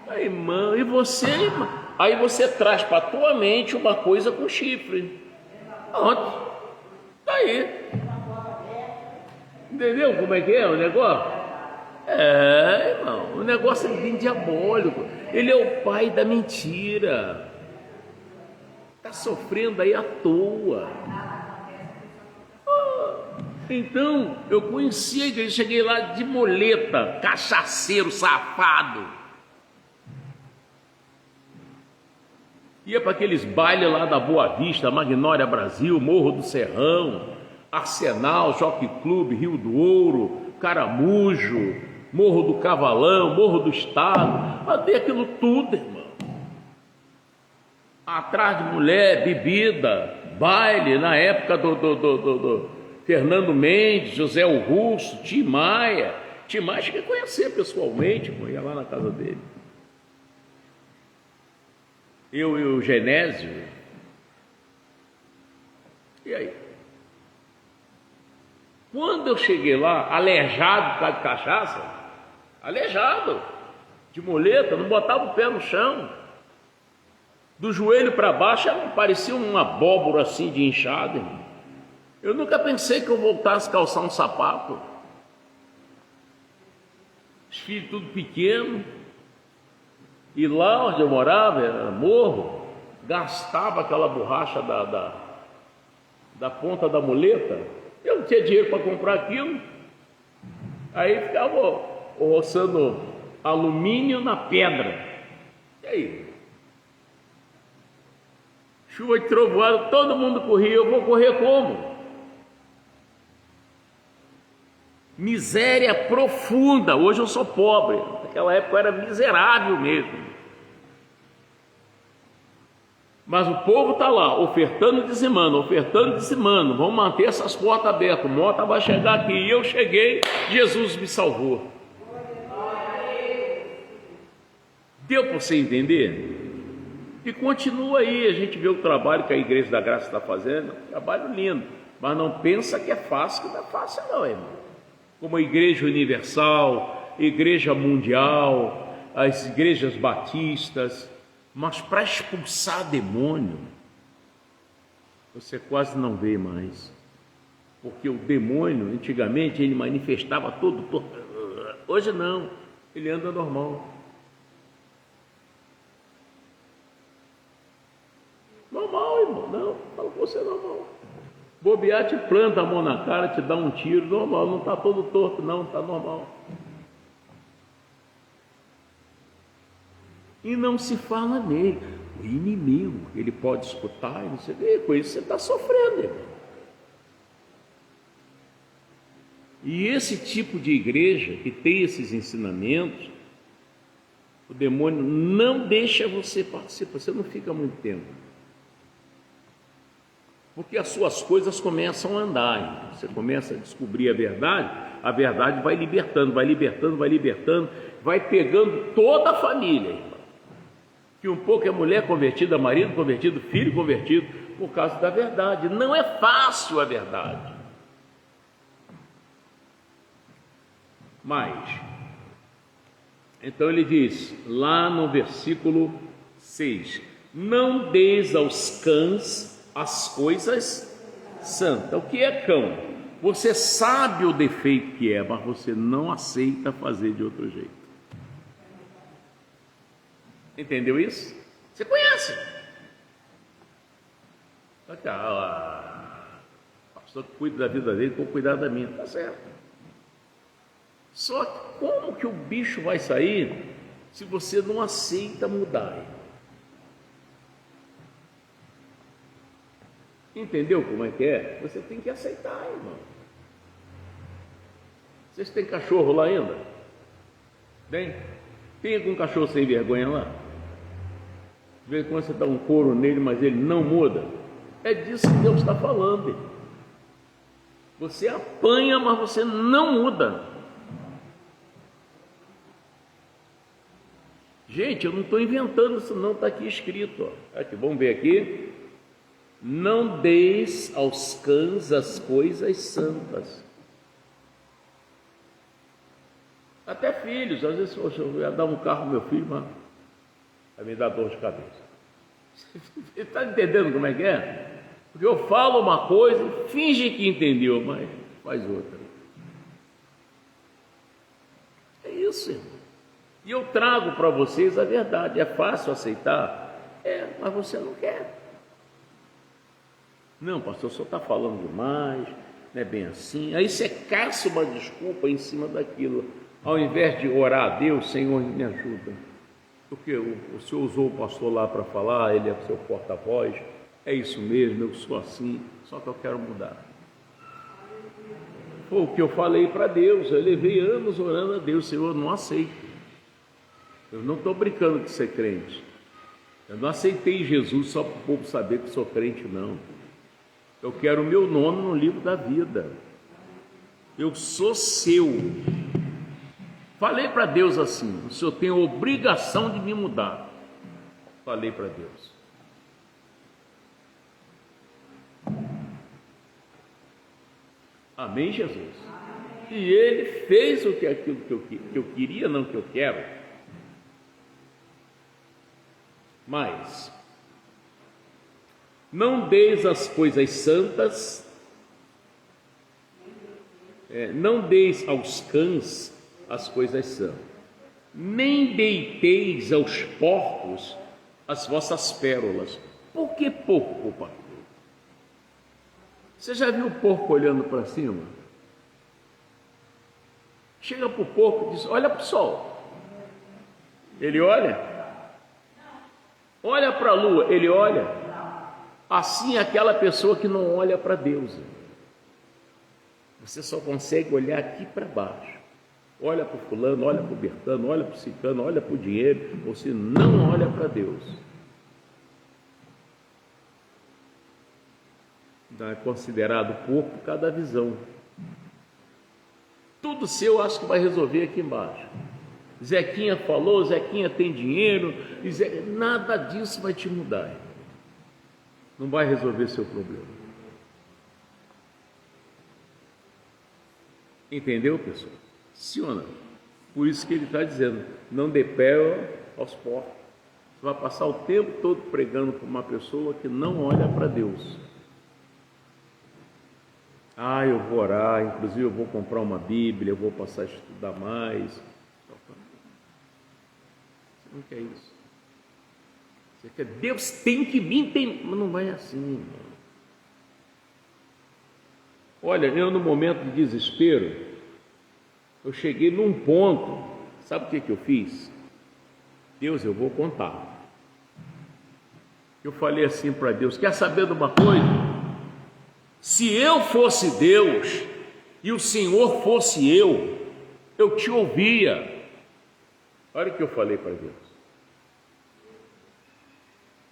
Aí, irmão, e você, irmão? Aí você traz para a tua mente uma coisa com chifre. Pronto. Está aí. Entendeu como é que é o negócio? Irmão, o negócio é bem diabólico. Ele é o pai da mentira. Está sofrendo aí à toa. Então, eu conheci a igreja, cheguei lá de moleta, cachaceiro, safado. Ia para aqueles bailes lá da Boa Vista, Magnólia Brasil, Morro do Serrão, Arsenal, Jockey Club, Rio do Ouro, Caramujo, Morro do Cavalão, Morro do Estado. Até aquilo tudo, irmão. atrás de mulher, bebida, baile, na época do Fernando Mendes, José Augusto, Tim Maia. Tim Maia cheguei a conhecer pessoalmente, eu ia lá na casa dele. Eu e o Genésio. E aí? Quando eu cheguei lá, aleijado por causa de cachaça, aleijado, de muleta, não botava o pé no chão, do joelho para baixo, parecia uma abóbora assim de inchada. Eu nunca pensei que eu voltasse a calçar um sapato. Os filhos tudo pequeno, e lá onde eu morava, era morro, gastava aquela borracha da ponta da muleta. Eu não tinha dinheiro para comprar aquilo, aí ficava roçando alumínio na pedra. E aí? Chuva de trovoada, todo mundo corria, eu vou correr como? Miséria profunda. Hoje eu sou pobre, naquela época eu era miserável mesmo. Mas o povo está lá, ofertando e dizimando, vamos manter essas portas abertas, Mota vai chegar aqui, e eu cheguei, Jesus me salvou. Deu para você entender? E continua aí, a gente vê o trabalho que a Igreja da Graça está fazendo, trabalho lindo, mas não pensa que é fácil, que não é fácil não, irmão. Como a Igreja Universal, Igreja Mundial, as igrejas batistas, mas para expulsar demônio, você quase não vê mais, porque o demônio, antigamente, ele manifestava todo torto, hoje não, ele anda normal. Normal, irmão, não, fala com você normal. Bobear, te planta a mão na cara, te dá um tiro, normal, não está todo torto não, está normal. E não se fala nele. O inimigo, ele pode escutar e não sei o que, com isso você está sofrendo, irmão. E esse tipo de igreja que tem esses ensinamentos, o demônio não deixa você participar, você não fica muito tempo. Porque as suas coisas começam a andar, irmão. Você começa a descobrir a verdade vai libertando, vai pegando toda a família, irmão. Que um pouco é mulher convertida, marido convertido, filho convertido, por causa da verdade. Não é fácil a verdade. Mas, então ele diz, lá no versículo 6, não deis aos cães as coisas santas. O que é cão? Você sabe o defeito que é, mas você não aceita fazer de outro jeito. Entendeu isso? Você conhece? Pastor que cuida da vida dele, vou cuidar da minha. Tá certo. Só que como que o bicho vai sair se você não aceita mudar? Entendeu como é que é? Você tem que aceitar, irmão. Vocês têm cachorro lá ainda? Tem? Tem algum cachorro sem vergonha lá? De vez em quando você dá um couro nele, mas ele não muda. É disso que Deus está falando, irmão. Você apanha, mas você não muda. Gente, eu não estou inventando isso não, está aqui escrito. Ó. Aqui, vamos ver aqui. Não deis aos cães as coisas santas. Até filhos, às vezes eu ia dar um carro ao meu filho, mas vai me dar dor de cabeça. Você está entendendo como é que é? Porque eu falo uma coisa, finge que entendeu, mas faz outra. É isso, irmão. E eu trago para vocês a verdade. É fácil aceitar? É, mas você não quer. Não, pastor, o senhor está falando demais, não é bem assim. Aí você caça uma desculpa em cima daquilo. Ao invés de orar a Deus, Senhor, me ajuda. Porque o senhor usou o pastor lá para falar, ele é o seu porta-voz. É isso mesmo, eu sou assim, só que eu quero mudar. Foi o que eu falei para Deus, eu levei anos orando a Deus, Senhor, não aceito. Eu não estou brincando de ser crente. Eu não aceitei Jesus só para o povo saber que sou crente, não. Eu quero o meu nome no livro da vida. Eu sou seu. Falei para Deus assim: o Senhor tem a obrigação de me mudar. Falei para Deus. Amém, Jesus? E Ele fez aquilo que eu queria, não que eu quero. Mas não deis as coisas santas, não deis aos cães as coisas sãs, nem deiteis aos porcos as vossas pérolas. Por que porco, pastor? Você já viu o porco olhando para cima? Chega para o porco e diz: olha para o sol. Ele olha. Olha para a lua. Ele olha. Assim é aquela pessoa que não olha para Deus. Você só consegue olhar aqui para baixo. Olha para o fulano, olha para o Bertano, olha para o ciclano, olha para o dinheiro. Você não olha para Deus. Então é considerado porco cada visão. Tudo seu acho que vai resolver aqui embaixo. Zequinha falou, Zequinha tem dinheiro, nada disso vai te mudar. Não vai resolver seu problema. Entendeu, pessoal? Sim ou não? Por isso que ele está dizendo: não dê pé aos porcos. Você vai passar o tempo todo pregando para uma pessoa que não olha para Deus. Eu vou orar, inclusive eu vou comprar uma Bíblia, eu vou passar a estudar mais. Você não quer isso. Você quer, Deus tem que me entender. Mas não vai assim, irmão. Olha, eu no momento de desespero, eu cheguei num ponto, sabe o que eu fiz? Deus, eu vou contar. Eu falei assim para Deus: quer saber de uma coisa? Se eu fosse Deus e o Senhor fosse eu te ouvia. Olha o que eu falei para Deus.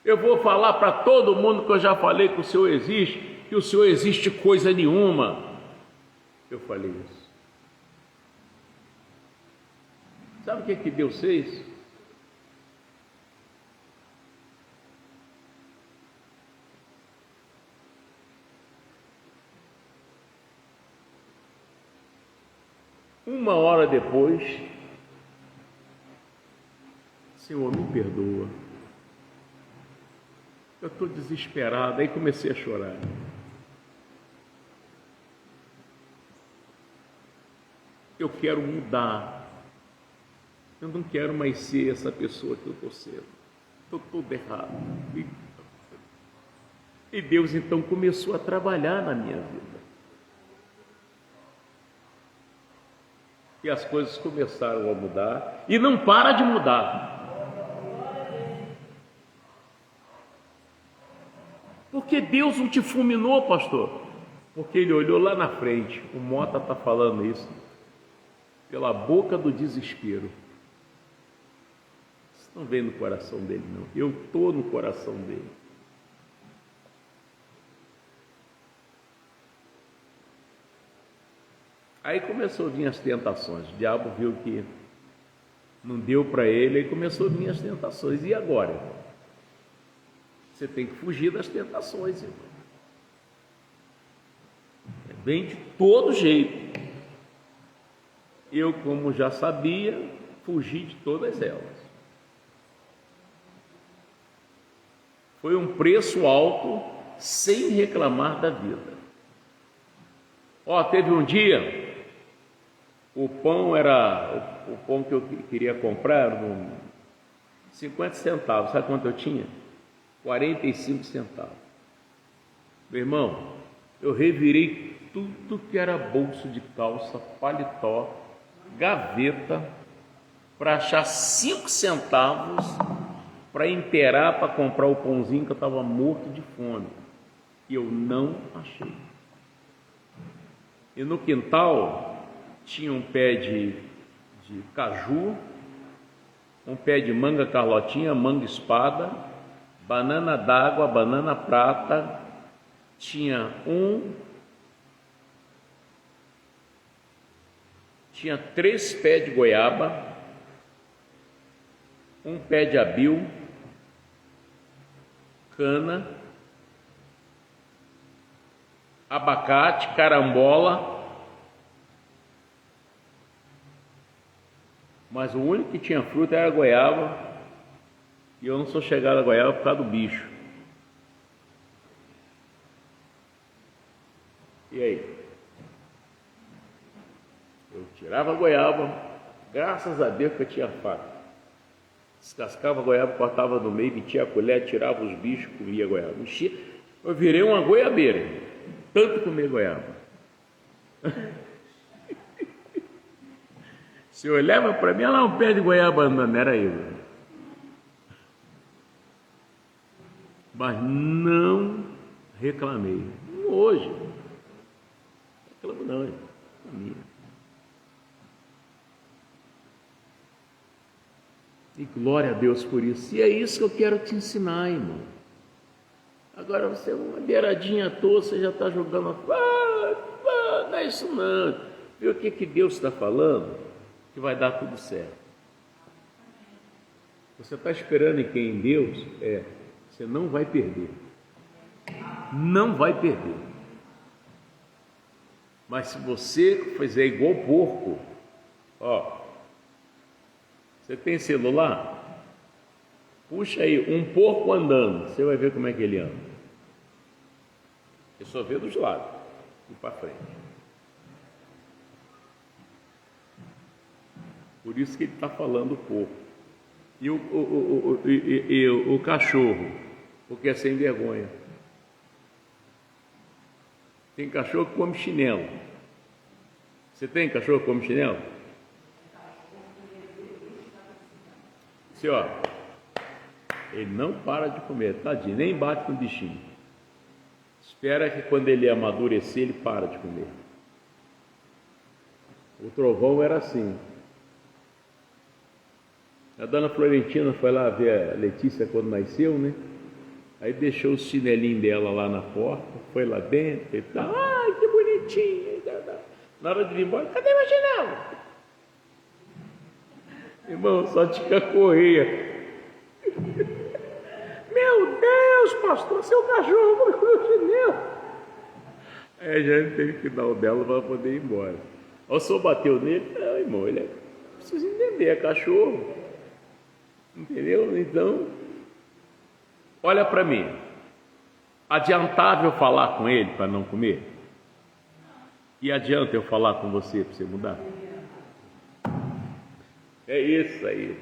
Eu vou falar para todo mundo que eu já falei que o Senhor existe, que o Senhor existe coisa nenhuma. Eu falei isso. Sabe o que Deus fez? Uma hora depois, Senhor, me perdoa. Eu estou desesperado. Aí comecei a chorar. Eu quero mudar. Eu não quero mais ser essa pessoa que eu estou sendo. Estou todo errado. E Deus então começou a trabalhar na minha vida. E as coisas começaram a mudar. E não para de mudar. Porque Deus não te fulminou, pastor? Porque Ele olhou lá na frente. O Mota está falando isso. Pela boca do desespero. Vocês não veem no coração dele, não. Eu estou no coração dele. Aí começou a vir as tentações. O diabo viu que não deu para ele, aí começou a vir as tentações. E agora? Você tem que fugir das tentações, irmão. Vem de todo jeito. Eu, como já sabia, fugi de todas elas. Foi um preço alto, sem reclamar da vida. Teve um dia... O pão que eu queria comprar, 50 centavos. Sabe quanto eu tinha? 45 centavos. Meu irmão, eu revirei tudo que era bolso de calça, paletó, gaveta, para achar 5 centavos para inteirar, para comprar o pãozinho que eu estava morto de fome. E eu não achei. E no quintal tinha um pé de caju, um pé de manga carlotinha, manga espada banana d'água, banana prata, tinha 3 pés de goiaba, 1 pé de abil, cana, abacate, carambola, mas o único que tinha fruta era a goiaba, e eu não sou chegado a goiaba por causa do bicho. E aí? Eu tirava a goiaba, graças a Deus que eu tinha faca. Descascava a goiaba, cortava no meio, metia a colher, tirava os bichos, comia a goiaba. Eu virei uma goiabeira, tanto comer goiaba. Se olhava para mim, olha lá um pé de goiaba andando, era eu. Mas não reclamei. Hoje, não reclamo não, minha. E glória a Deus por isso. E é isso que eu quero te ensinar, irmão. Agora você é uma beiradinha à toa, você já está jogando. Não é isso não. Viu o que Deus está falando? Que vai dar tudo certo. Você está esperando em quem? Em Deus? Você não vai perder. Não vai perder. Mas se você fizer igual porco, você tem celular? Puxa aí, um porco andando, você vai ver como é que ele anda. Você só vê dos lados e para frente. Por isso que ele está falando porco. E o cachorro, porque é sem vergonha. Tem cachorro que come chinelo. Você tem cachorro que come chinelo? Ele não para de comer, tadinho, nem bate no bichinho. Espera que quando ele amadurecer, ele para de comer. O Trovão era assim. A dona Florentina foi lá ver a Letícia quando nasceu, né? Aí deixou o chinelinho dela lá na porta, foi lá dentro e tal. Ai, que bonitinho. Na hora de ir embora, cadê meu chinelo? Irmão, só tinha correia. Meu Deus, pastor, seu cachorro comeu o chinelo. Aí a gente teve que dar o dela para poder ir embora. O senhor bateu nele? Não, irmão, ele precisa entender, é cachorro. Entendeu? Então, olha para mim. Adiantável falar com ele para não comer? E adianta eu falar com você para você mudar? É isso aí.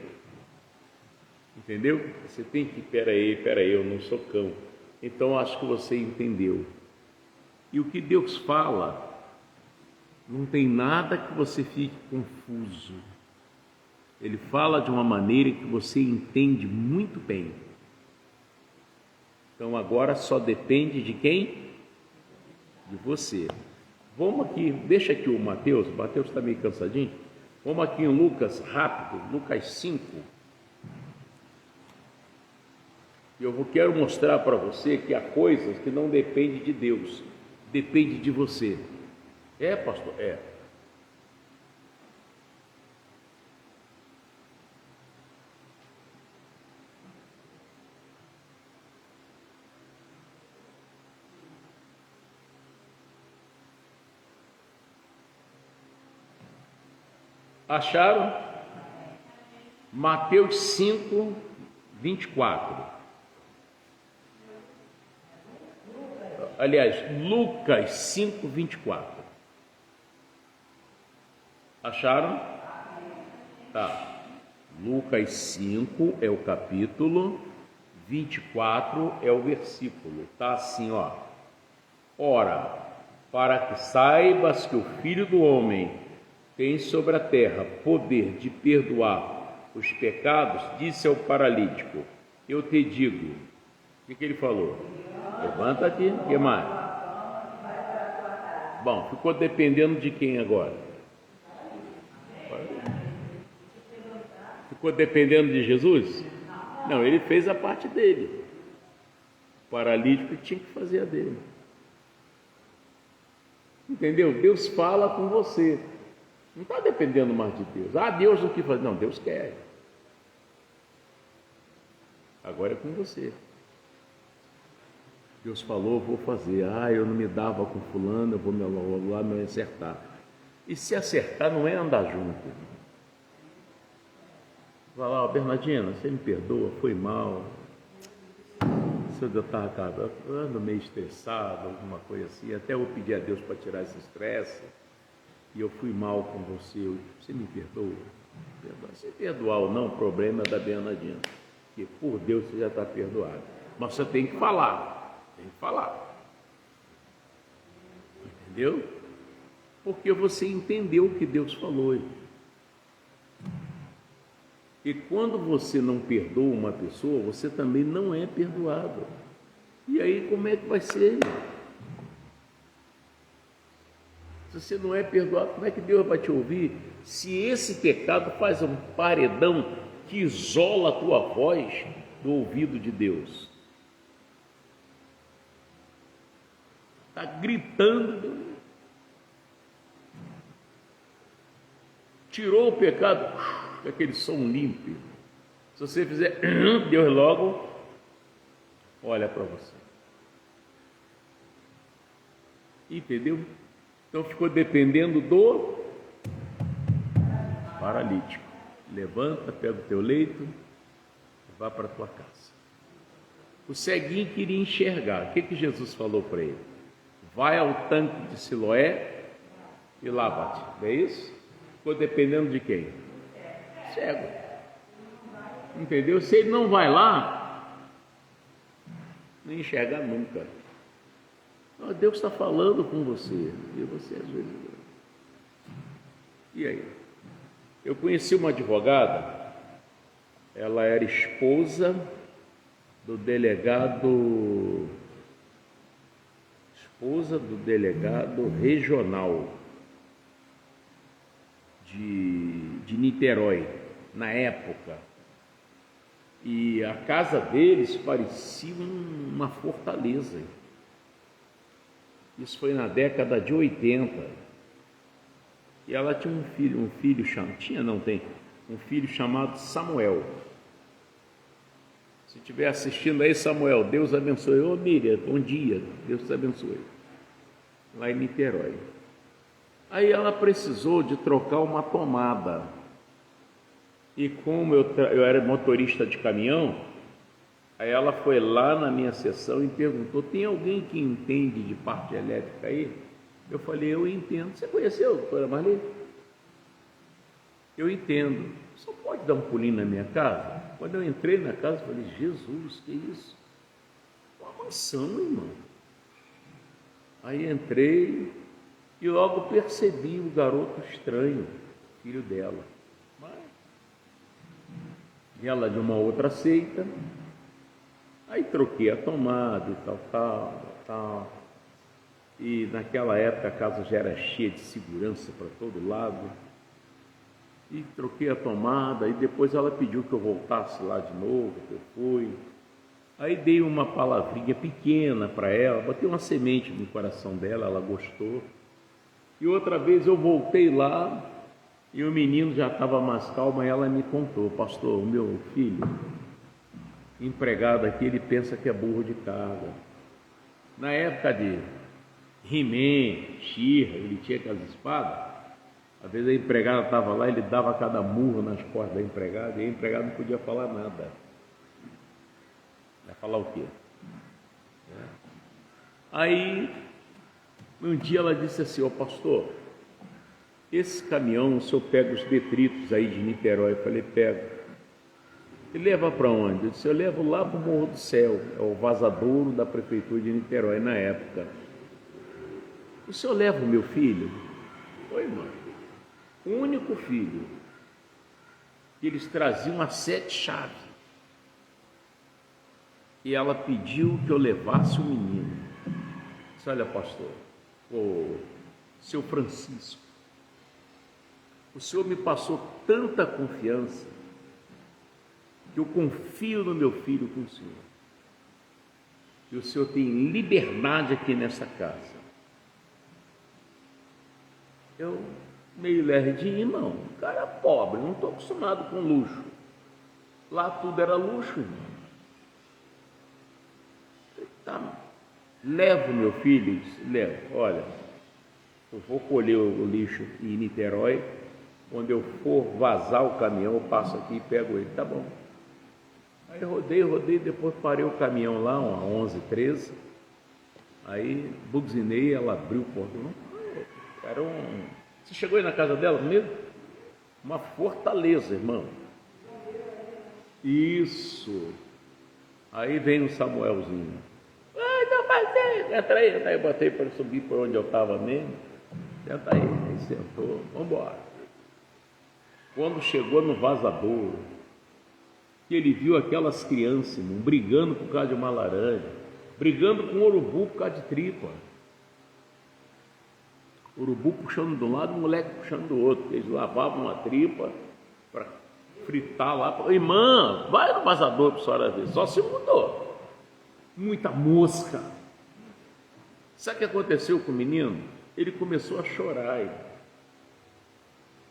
Entendeu? Você tem que, peraí, eu não sou cão. Então acho que você entendeu. E o que Deus fala, não tem nada que você fique confuso. Ele fala de uma maneira que você entende muito bem. Então agora só depende de quem? De você. Vamos aqui, deixa aqui o Mateus está meio cansadinho. Vamos aqui em Lucas, rápido, Lucas 5. Eu quero mostrar para você que há coisas que não dependem de Deus, depende de você. É, pastor? É. Acharam? Mateus 5, 24. Aliás, Lucas 5, 24. Acharam? Tá. Lucas 5 é o capítulo, 24 é o versículo. Tá assim, ó. Ora, para que saibas que o Filho do Homem tem sobre a terra poder de perdoar os pecados, disse ao paralítico, eu te digo. O que ele falou? Levanta-te, o que mais? Bom, ficou dependendo de quem agora? Ficou dependendo de Jesus? Não, ele fez a parte dele. paralítico tinha que fazer a dele. Entendeu? Deus fala com você. Não está dependendo mais de Deus. Ah, Deus o que faz? Não, Deus quer. Agora é com você. Deus falou, vou fazer. Ah, eu não me dava com fulano, eu vou lá me acertar. E se acertar não é andar junto. Vai lá, Bernardina, você me perdoa, foi mal. Se eu estava ando meio estressado, alguma coisa assim, até eu pedi a Deus para tirar esse estresse, e eu fui mal com você, você me perdoa? Se perdoar ou não, o problema é da Bernardina, porque por Deus você já está perdoado. Mas você tem que falar, entendeu? Porque você entendeu o que Deus falou. E quando você não perdoa uma pessoa, você também não é perdoado. E aí como é que vai ser? Se você não é perdoado, como é que Deus vai te ouvir? Se esse pecado faz um paredão que isola a tua voz do ouvido de Deus. Está gritando. Tirou o pecado, aquele som limpo. Se você fizer, Deus logo olha para você. Entendeu? Então ficou dependendo do paralítico. Levanta, pega o teu leito e vá para a tua casa. O ceguinho queria enxergar. O que Jesus falou para ele? Vai ao tanque de Siloé e lava-te. Não é isso? Ficou dependendo de quem? Cego. Entendeu? Se ele não vai lá, não enxerga nunca. Então, Deus está falando com você. E você às vezes. E aí? Eu conheci uma advogada, ela era esposa do delegado regional de Niterói, na época. E a casa deles parecia uma fortaleza. Isso foi na década de 80. E ela tinha um filho chamado Samuel. Se estiver assistindo aí, Samuel, Deus abençoe. Ô Miriam, bom dia, Deus te abençoe. Lá em Niterói. Aí ela precisou de trocar uma tomada. E como eu era motorista de caminhão, aí ela foi lá na minha sessão e perguntou, tem alguém que entende de parte elétrica aí? Eu falei, eu entendo. Você conheceu, doutora Marli? Eu entendo. Só pode dar um pulinho na minha casa? Quando eu entrei na casa, eu falei, Jesus, que isso? Uma mansão, irmão. Aí entrei e logo percebi o garoto estranho, filho dela. E ela de uma outra seita. Aí troquei a tomada e tal. E naquela época a casa já era cheia de segurança para todo lado. E troquei a tomada, e depois ela pediu que eu voltasse lá de novo, que eu fui. Aí dei uma palavrinha pequena para ela, botei uma semente no coração dela, ela gostou. E outra vez eu voltei lá, e o menino já estava mais calmo, e ela me contou, pastor, o meu filho, empregado aqui, ele pensa que é burro de carga. Na época de He-Man, She-Ra, ele tinha aquelas espadas. Às vezes a empregada estava lá, ele dava cada murro nas costas da empregada, e a empregada não podia falar nada. Vai falar o quê? Aí, um dia ela disse assim, pastor, esse caminhão, o senhor pega os detritos aí de Niterói? Eu falei, pego. E leva para onde? Eu disse, eu levo lá para o Morro do Céu, é o vazadouro da prefeitura de Niterói na época. O senhor leva o meu filho? Oi, mãe. O único filho que eles traziam as 7 chaves. E ela pediu que eu levasse o menino. Disse, olha, pastor, o seu Francisco, o senhor me passou tanta confiança que eu confio no meu filho com o senhor. E o senhor tem liberdade aqui nessa casa. Eu, meio lerdinho, irmão, cara pobre, não estou acostumado com luxo. Lá tudo era luxo, irmão. Tá, levo meu filho, disse, levo, olha, eu vou colher o lixo em Niterói, quando eu for vazar o caminhão, eu passo aqui e pego ele, tá bom. Aí rodei, depois parei o caminhão lá, uma 11, 13, aí buzinei, ela abriu o portão. Era Você chegou aí na casa dela mesmo? Uma fortaleza, irmão. Isso. Aí vem o Samuelzinho. Ai, não vai ter. Entra aí, eu botei para subir por onde eu estava mesmo. Senta aí, sentou, vamos embora. Quando chegou no vazador, ele viu aquelas crianças, irmão, brigando por causa de uma laranja, brigando com o urubu por causa de tripa. O urubu puxando de um lado, o moleque puxando do outro. Eles lavavam a tripa para fritar lá. Irmã, vai no vazador para a senhora ver. Só se mudou. Muita mosca. Sabe o que aconteceu com o menino? Ele começou a chorar.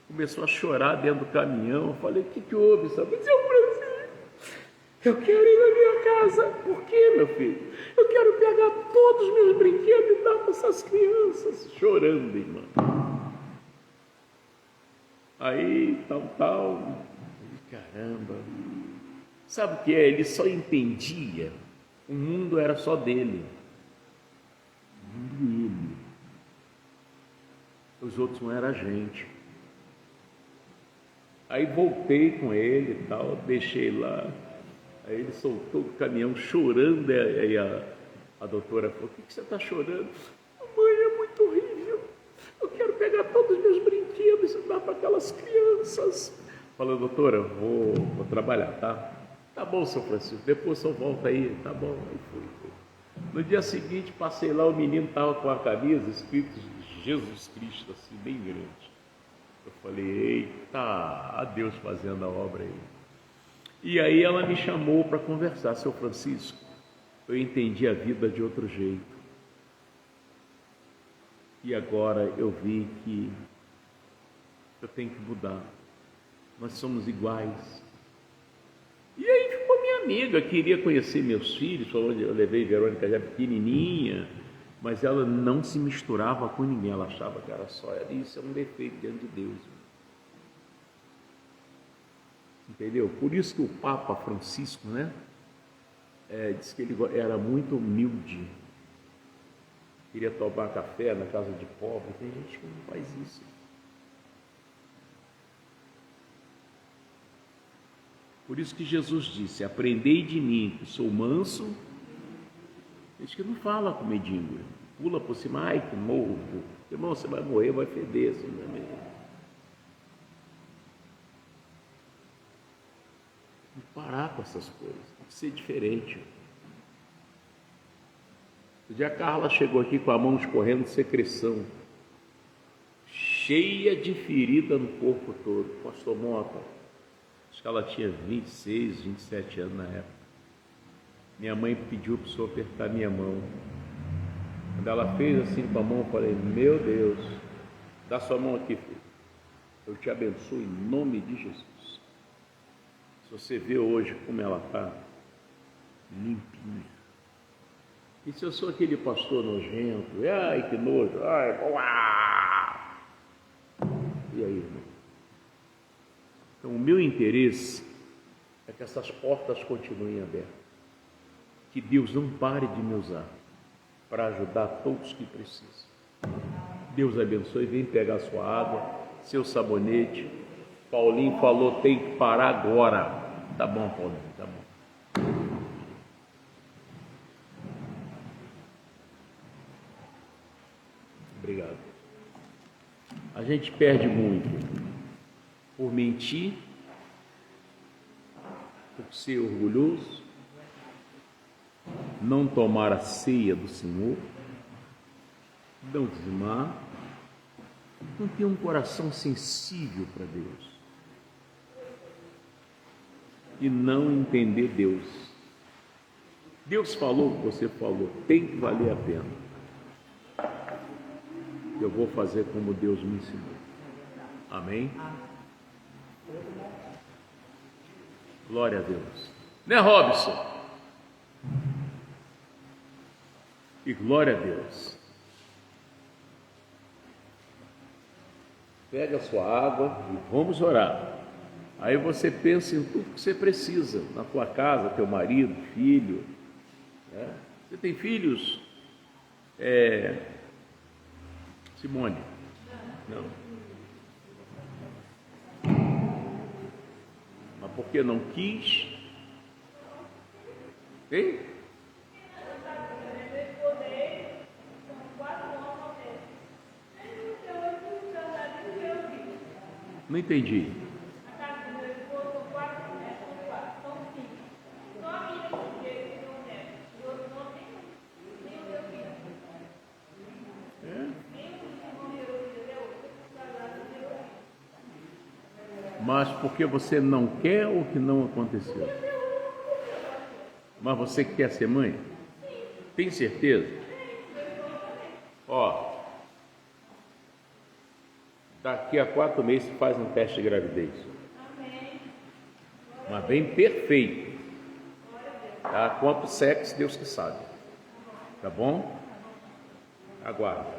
Começou a chorar dentro do caminhão. Eu falei, o que houve? Sabe? Seu Francisco, eu quero ir na minha casa. Por quê, meu filho? Eu quero pegar todos os meus brinquedos e dar para essas crianças. Chorando, irmão. Aí, tal. Caramba. Sabe o que é? Ele só entendia. O mundo era só dele. O mundo dele. Os outros não eram a gente. Aí voltei com ele e tal, deixei lá. Aí ele soltou o caminhão chorando. Aí a doutora falou, por que você está chorando? Mãe, é muito horrível. Eu quero pegar todos os meus brinquedos e dar para aquelas crianças. Falou, doutora, eu vou trabalhar, tá? Tá bom, seu Francisco, depois o senhor volta aí. Tá bom, aí fui. No dia seguinte, passei lá, o menino estava com a camisa escrito Jesus Cristo, assim, bem grande. Eu falei, eita, a Deus fazendo a obra aí. E aí ela me chamou para conversar, seu Francisco, eu entendi a vida de outro jeito. E agora eu vi que eu tenho que mudar. Nós somos iguais. E aí ficou minha amiga, queria conhecer meus filhos, eu levei Verônica já pequenininha, mas ela não se misturava com ninguém, ela achava que era só ela. Isso é um defeito diante de Deus. Entendeu? Por isso que o Papa Francisco, disse que ele era muito humilde. Queria tomar café na casa de pobre. Tem gente que não faz isso. Por isso que Jesus disse, aprendei de mim, que sou manso. Diz que não fala com mendigo, pula por cima, ai que morro. Irmão, você vai morrer, vai feder, assim, não é mesmo? Tem que parar com essas coisas, tem que ser diferente. O dia a Carla chegou aqui com a mão escorrendo de secreção, cheia de ferida no corpo todo. Pastor Mota, acho que ela tinha 26, 27 anos na época. Minha mãe pediu para o senhor apertar minha mão. Quando ela fez assim com a mão, eu falei, meu Deus, dá sua mão aqui, filho. Eu te abençoo em nome de Jesus. Se você vê hoje como ela está, limpinha. E se eu sou aquele pastor nojento, ai que nojo, ai, uá! E aí, irmão? Então o meu interesse é que essas portas continuem abertas. Que Deus não pare de me usar para ajudar todos que precisam. Deus abençoe, vem pegar sua água, seu sabonete. Paulinho falou, tem que parar agora. Tá bom, Paulinho, tá bom. Obrigado. A gente perde muito por mentir, por ser orgulhoso, não tomar a ceia do Senhor, não dizimar, não ter um coração sensível para Deus e não entender Deus. Deus falou o que você falou, tem que valer a pena. Eu vou fazer como Deus me ensinou. Amém? Glória a Deus. Né, Robson? E glória a Deus. Pega a sua água e vamos orar. Aí você pensa em tudo que você precisa na tua casa, teu marido, filho. Né? Você tem filhos? Simone? Não. Mas por que não quis? Hein? Não entendi. Mas porque você não quer ou que não aconteceu? Mas você quer ser mãe? Tem certeza? Ó, daqui a 4 meses você faz um teste de gravidez. Mas bem perfeito. Tá? Quanto sexo, Deus que sabe. Tá bom? Aguarda.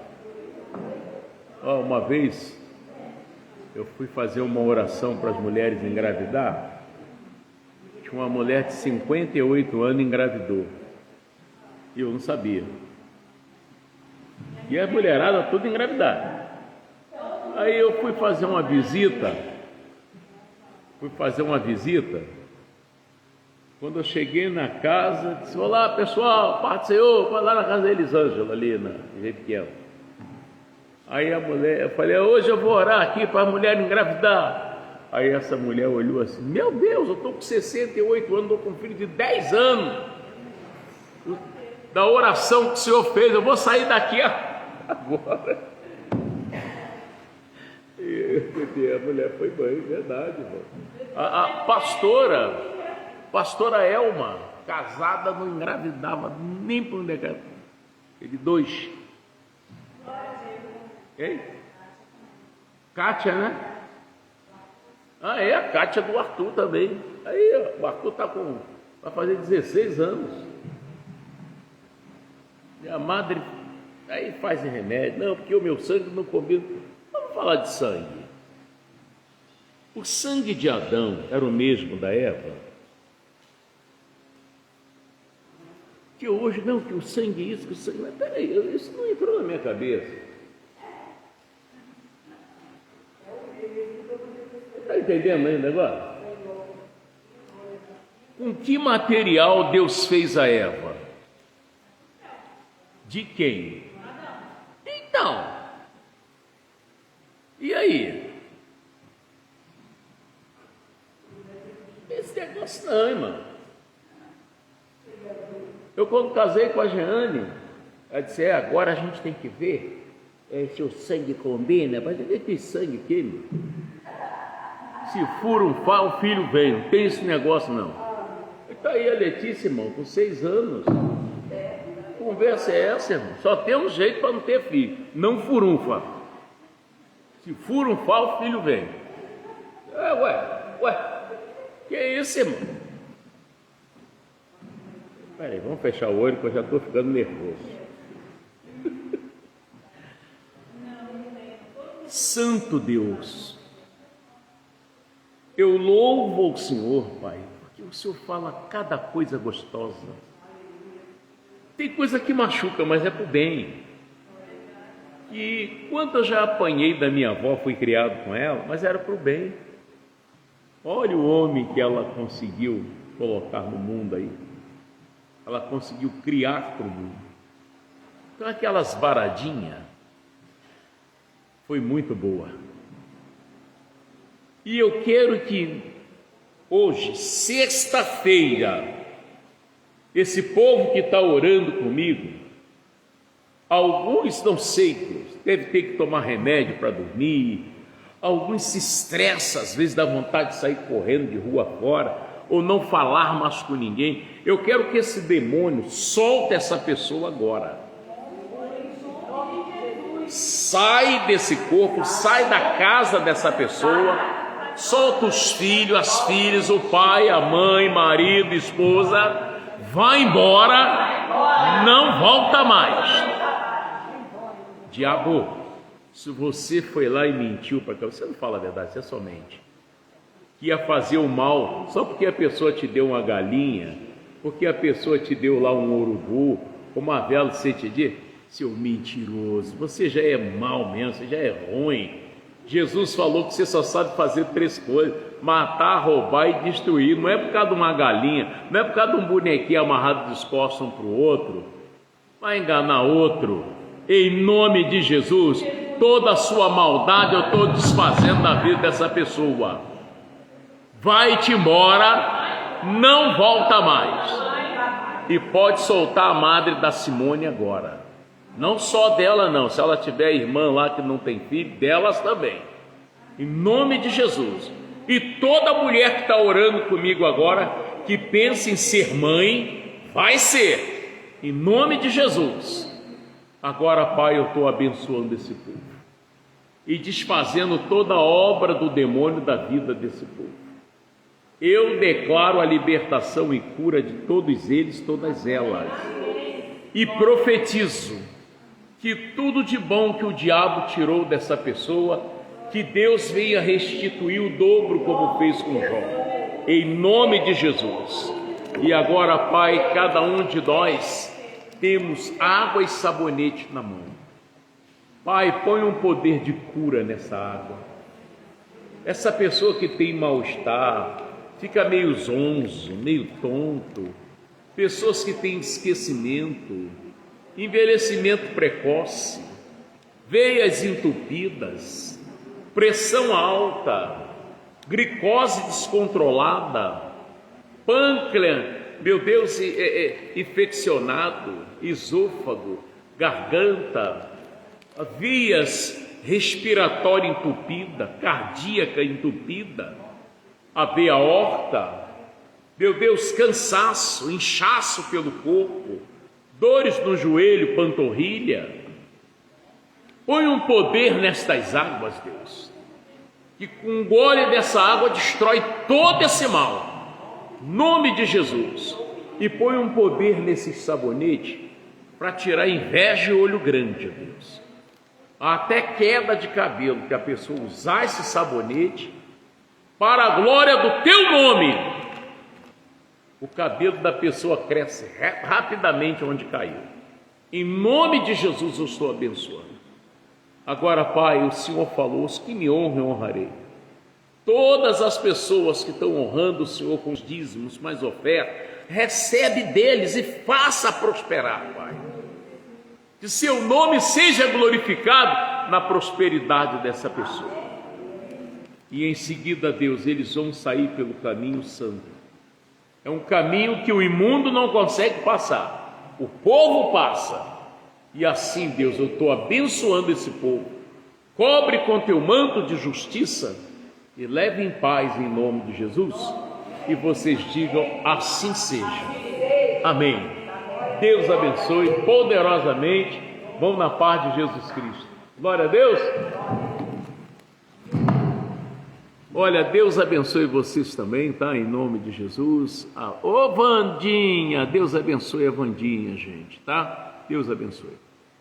Ó, uma vez eu fui fazer uma oração para as mulheres engravidar. Tinha uma mulher de 58 anos engravidou. E eu não sabia. E a mulherada toda engravidada. Aí eu fui fazer uma visita. Quando eu cheguei na casa, disse: olá pessoal, paz do Senhor, vai lá na casa da Elisângela, ali na Jequiel. Aí a mulher, eu falei: hoje eu vou orar aqui para a mulher engravidar. Aí essa mulher olhou assim: meu Deus, eu estou com 68 anos, estou com um filho de 10 anos. Da oração que o Senhor fez, eu vou sair daqui agora. E a mulher foi bem, verdade, irmão. A pastora Elma, casada, não engravidava nem por um decreto. Teve 2. Quem? Kátia, né? Ah, é, a Kátia do Arthur também. Aí o Arthur vai fazer 16 anos. E a madre aí faz remédio. Não, porque o meu sangue não combina. Vamos falar de sangue. O sangue de Adão era o mesmo da Eva? Que hoje, não, que o sangue isso, que o sangue... Mas peraí, isso não entrou na minha cabeça. Está entendendo ainda agora? Com que material Deus fez a Eva? De quem? Então, e aí? Esse negócio não, irmão. Eu quando casei com a Jeane, ela disse: agora a gente tem que ver se o sangue combina. Mas eu tem sangue aqui, meu. Se fura um pau, o filho vem. Não tem esse negócio, não. Está aí a Letícia, irmão, com 6 anos. Conversa é essa, irmão? Só tem um jeito para não ter filho. Não furunfa. Se furunfa, o filho vem. Ué. Que é isso, irmão? Peraí, vamos fechar o olho que eu já estou ficando nervoso. Santo Deus, eu louvo o Senhor, Pai, porque o Senhor fala cada coisa gostosa. Tem coisa que machuca, mas é para o bem. E quanto eu já apanhei da minha avó, fui criado com ela, mas era para o bem. Olha o homem que ela conseguiu colocar no mundo aí. Ela conseguiu criar para o mundo. Então aquelas varadinhas foi muito boa. E eu quero que hoje, sexta-feira, esse povo que está orando comigo, alguns não sei, deve ter que tomar remédio para dormir, alguns se estressam, às vezes dá vontade de sair correndo de rua fora, ou não falar mais com ninguém. Eu quero que esse demônio solte essa pessoa agora. Sai desse corpo, sai da casa dessa pessoa, solta os filhos, as filhas, o pai, a mãe, marido, esposa, vai embora, não volta mais. Diabo, se você foi lá e mentiu para cá, você não fala a verdade, você só mente. Que ia fazer o mal só porque a pessoa te deu uma galinha, porque a pessoa te deu lá um urubu, uma vela, você te diz, seu mentiroso, você já é mal mesmo, você já é ruim. Jesus falou que você só sabe fazer 3 coisas: matar, roubar e destruir. Não é por causa de uma galinha, não é por causa de um bonequinho amarrado dos costas um para o outro. Vai enganar outro. Em nome de Jesus, toda a sua maldade eu estou desfazendo da vida dessa pessoa. Vai-te embora, não volta mais. E pode soltar a madre da Simone agora. Não só dela não, se ela tiver irmã lá que não tem filho, delas também. Em nome de Jesus. E toda mulher que está orando comigo agora, que pensa em ser mãe, vai ser. Em nome de Jesus. Agora, Pai, eu estou abençoando esse povo e desfazendo toda a obra do demônio da vida desse povo. Eu declaro a libertação e cura de todos eles, todas elas. E profetizo que tudo de bom que o diabo tirou dessa pessoa, que Deus venha restituir o dobro como fez com Jó. Em nome de Jesus. E agora, Pai, cada um de nós temos água e sabonete na mão. Pai, põe um poder de cura nessa água. Essa pessoa que tem mal-estar, fica meio zonzo, meio tonto, pessoas que têm esquecimento, envelhecimento precoce, veias entupidas, pressão alta, glicose descontrolada, pâncreas, meu Deus, infeccionado, esôfago, garganta, vias respiratória entupida, cardíaca entupida, a veia aorta, meu Deus, cansaço, inchaço pelo corpo, dores no joelho, panturrilha. Põe um poder nestas águas, Deus, que com um gole dessa água destrói todo esse mal. Nome de Jesus. E põe um poder nesse sabonete para tirar inveja e olho grande, Deus. Até queda de cabelo, que a pessoa usar esse sabonete para a glória do teu nome. O cabelo da pessoa cresce rapidamente onde caiu. Em nome de Jesus eu estou abençoando. Agora, Pai, o Senhor falou: os que me honram, eu honrarei. Todas as pessoas que estão honrando o Senhor com os dízimos, mais oferta, recebe deles e faça prosperar, Pai. Que seu nome seja glorificado na prosperidade dessa pessoa. E em seguida, Deus, eles vão sair pelo caminho santo. É um caminho que o imundo não consegue passar, o povo passa. E assim, Deus, eu estou abençoando esse povo. Cobre com teu manto de justiça e leve em paz em nome de Jesus. E vocês digam: assim seja. Amém. Deus abençoe poderosamente. Vão na paz de Jesus Cristo. Glória a Deus. Olha, Deus abençoe vocês também, tá? Em nome de Jesus. Ô Vandinha, Deus abençoe a Vandinha, gente, tá? Deus abençoe.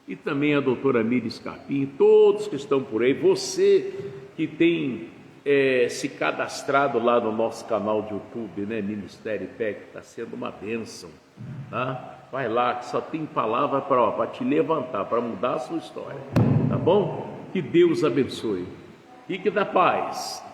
E também a doutora Miri Scarpim, todos que estão por aí. Você que tem se cadastrado lá no nosso canal de YouTube, né? Ministério IPEC, está sendo uma bênção, tá? Vai lá, que só tem palavra para te levantar, para mudar a sua história, tá bom? Que Deus abençoe. Fique na paz.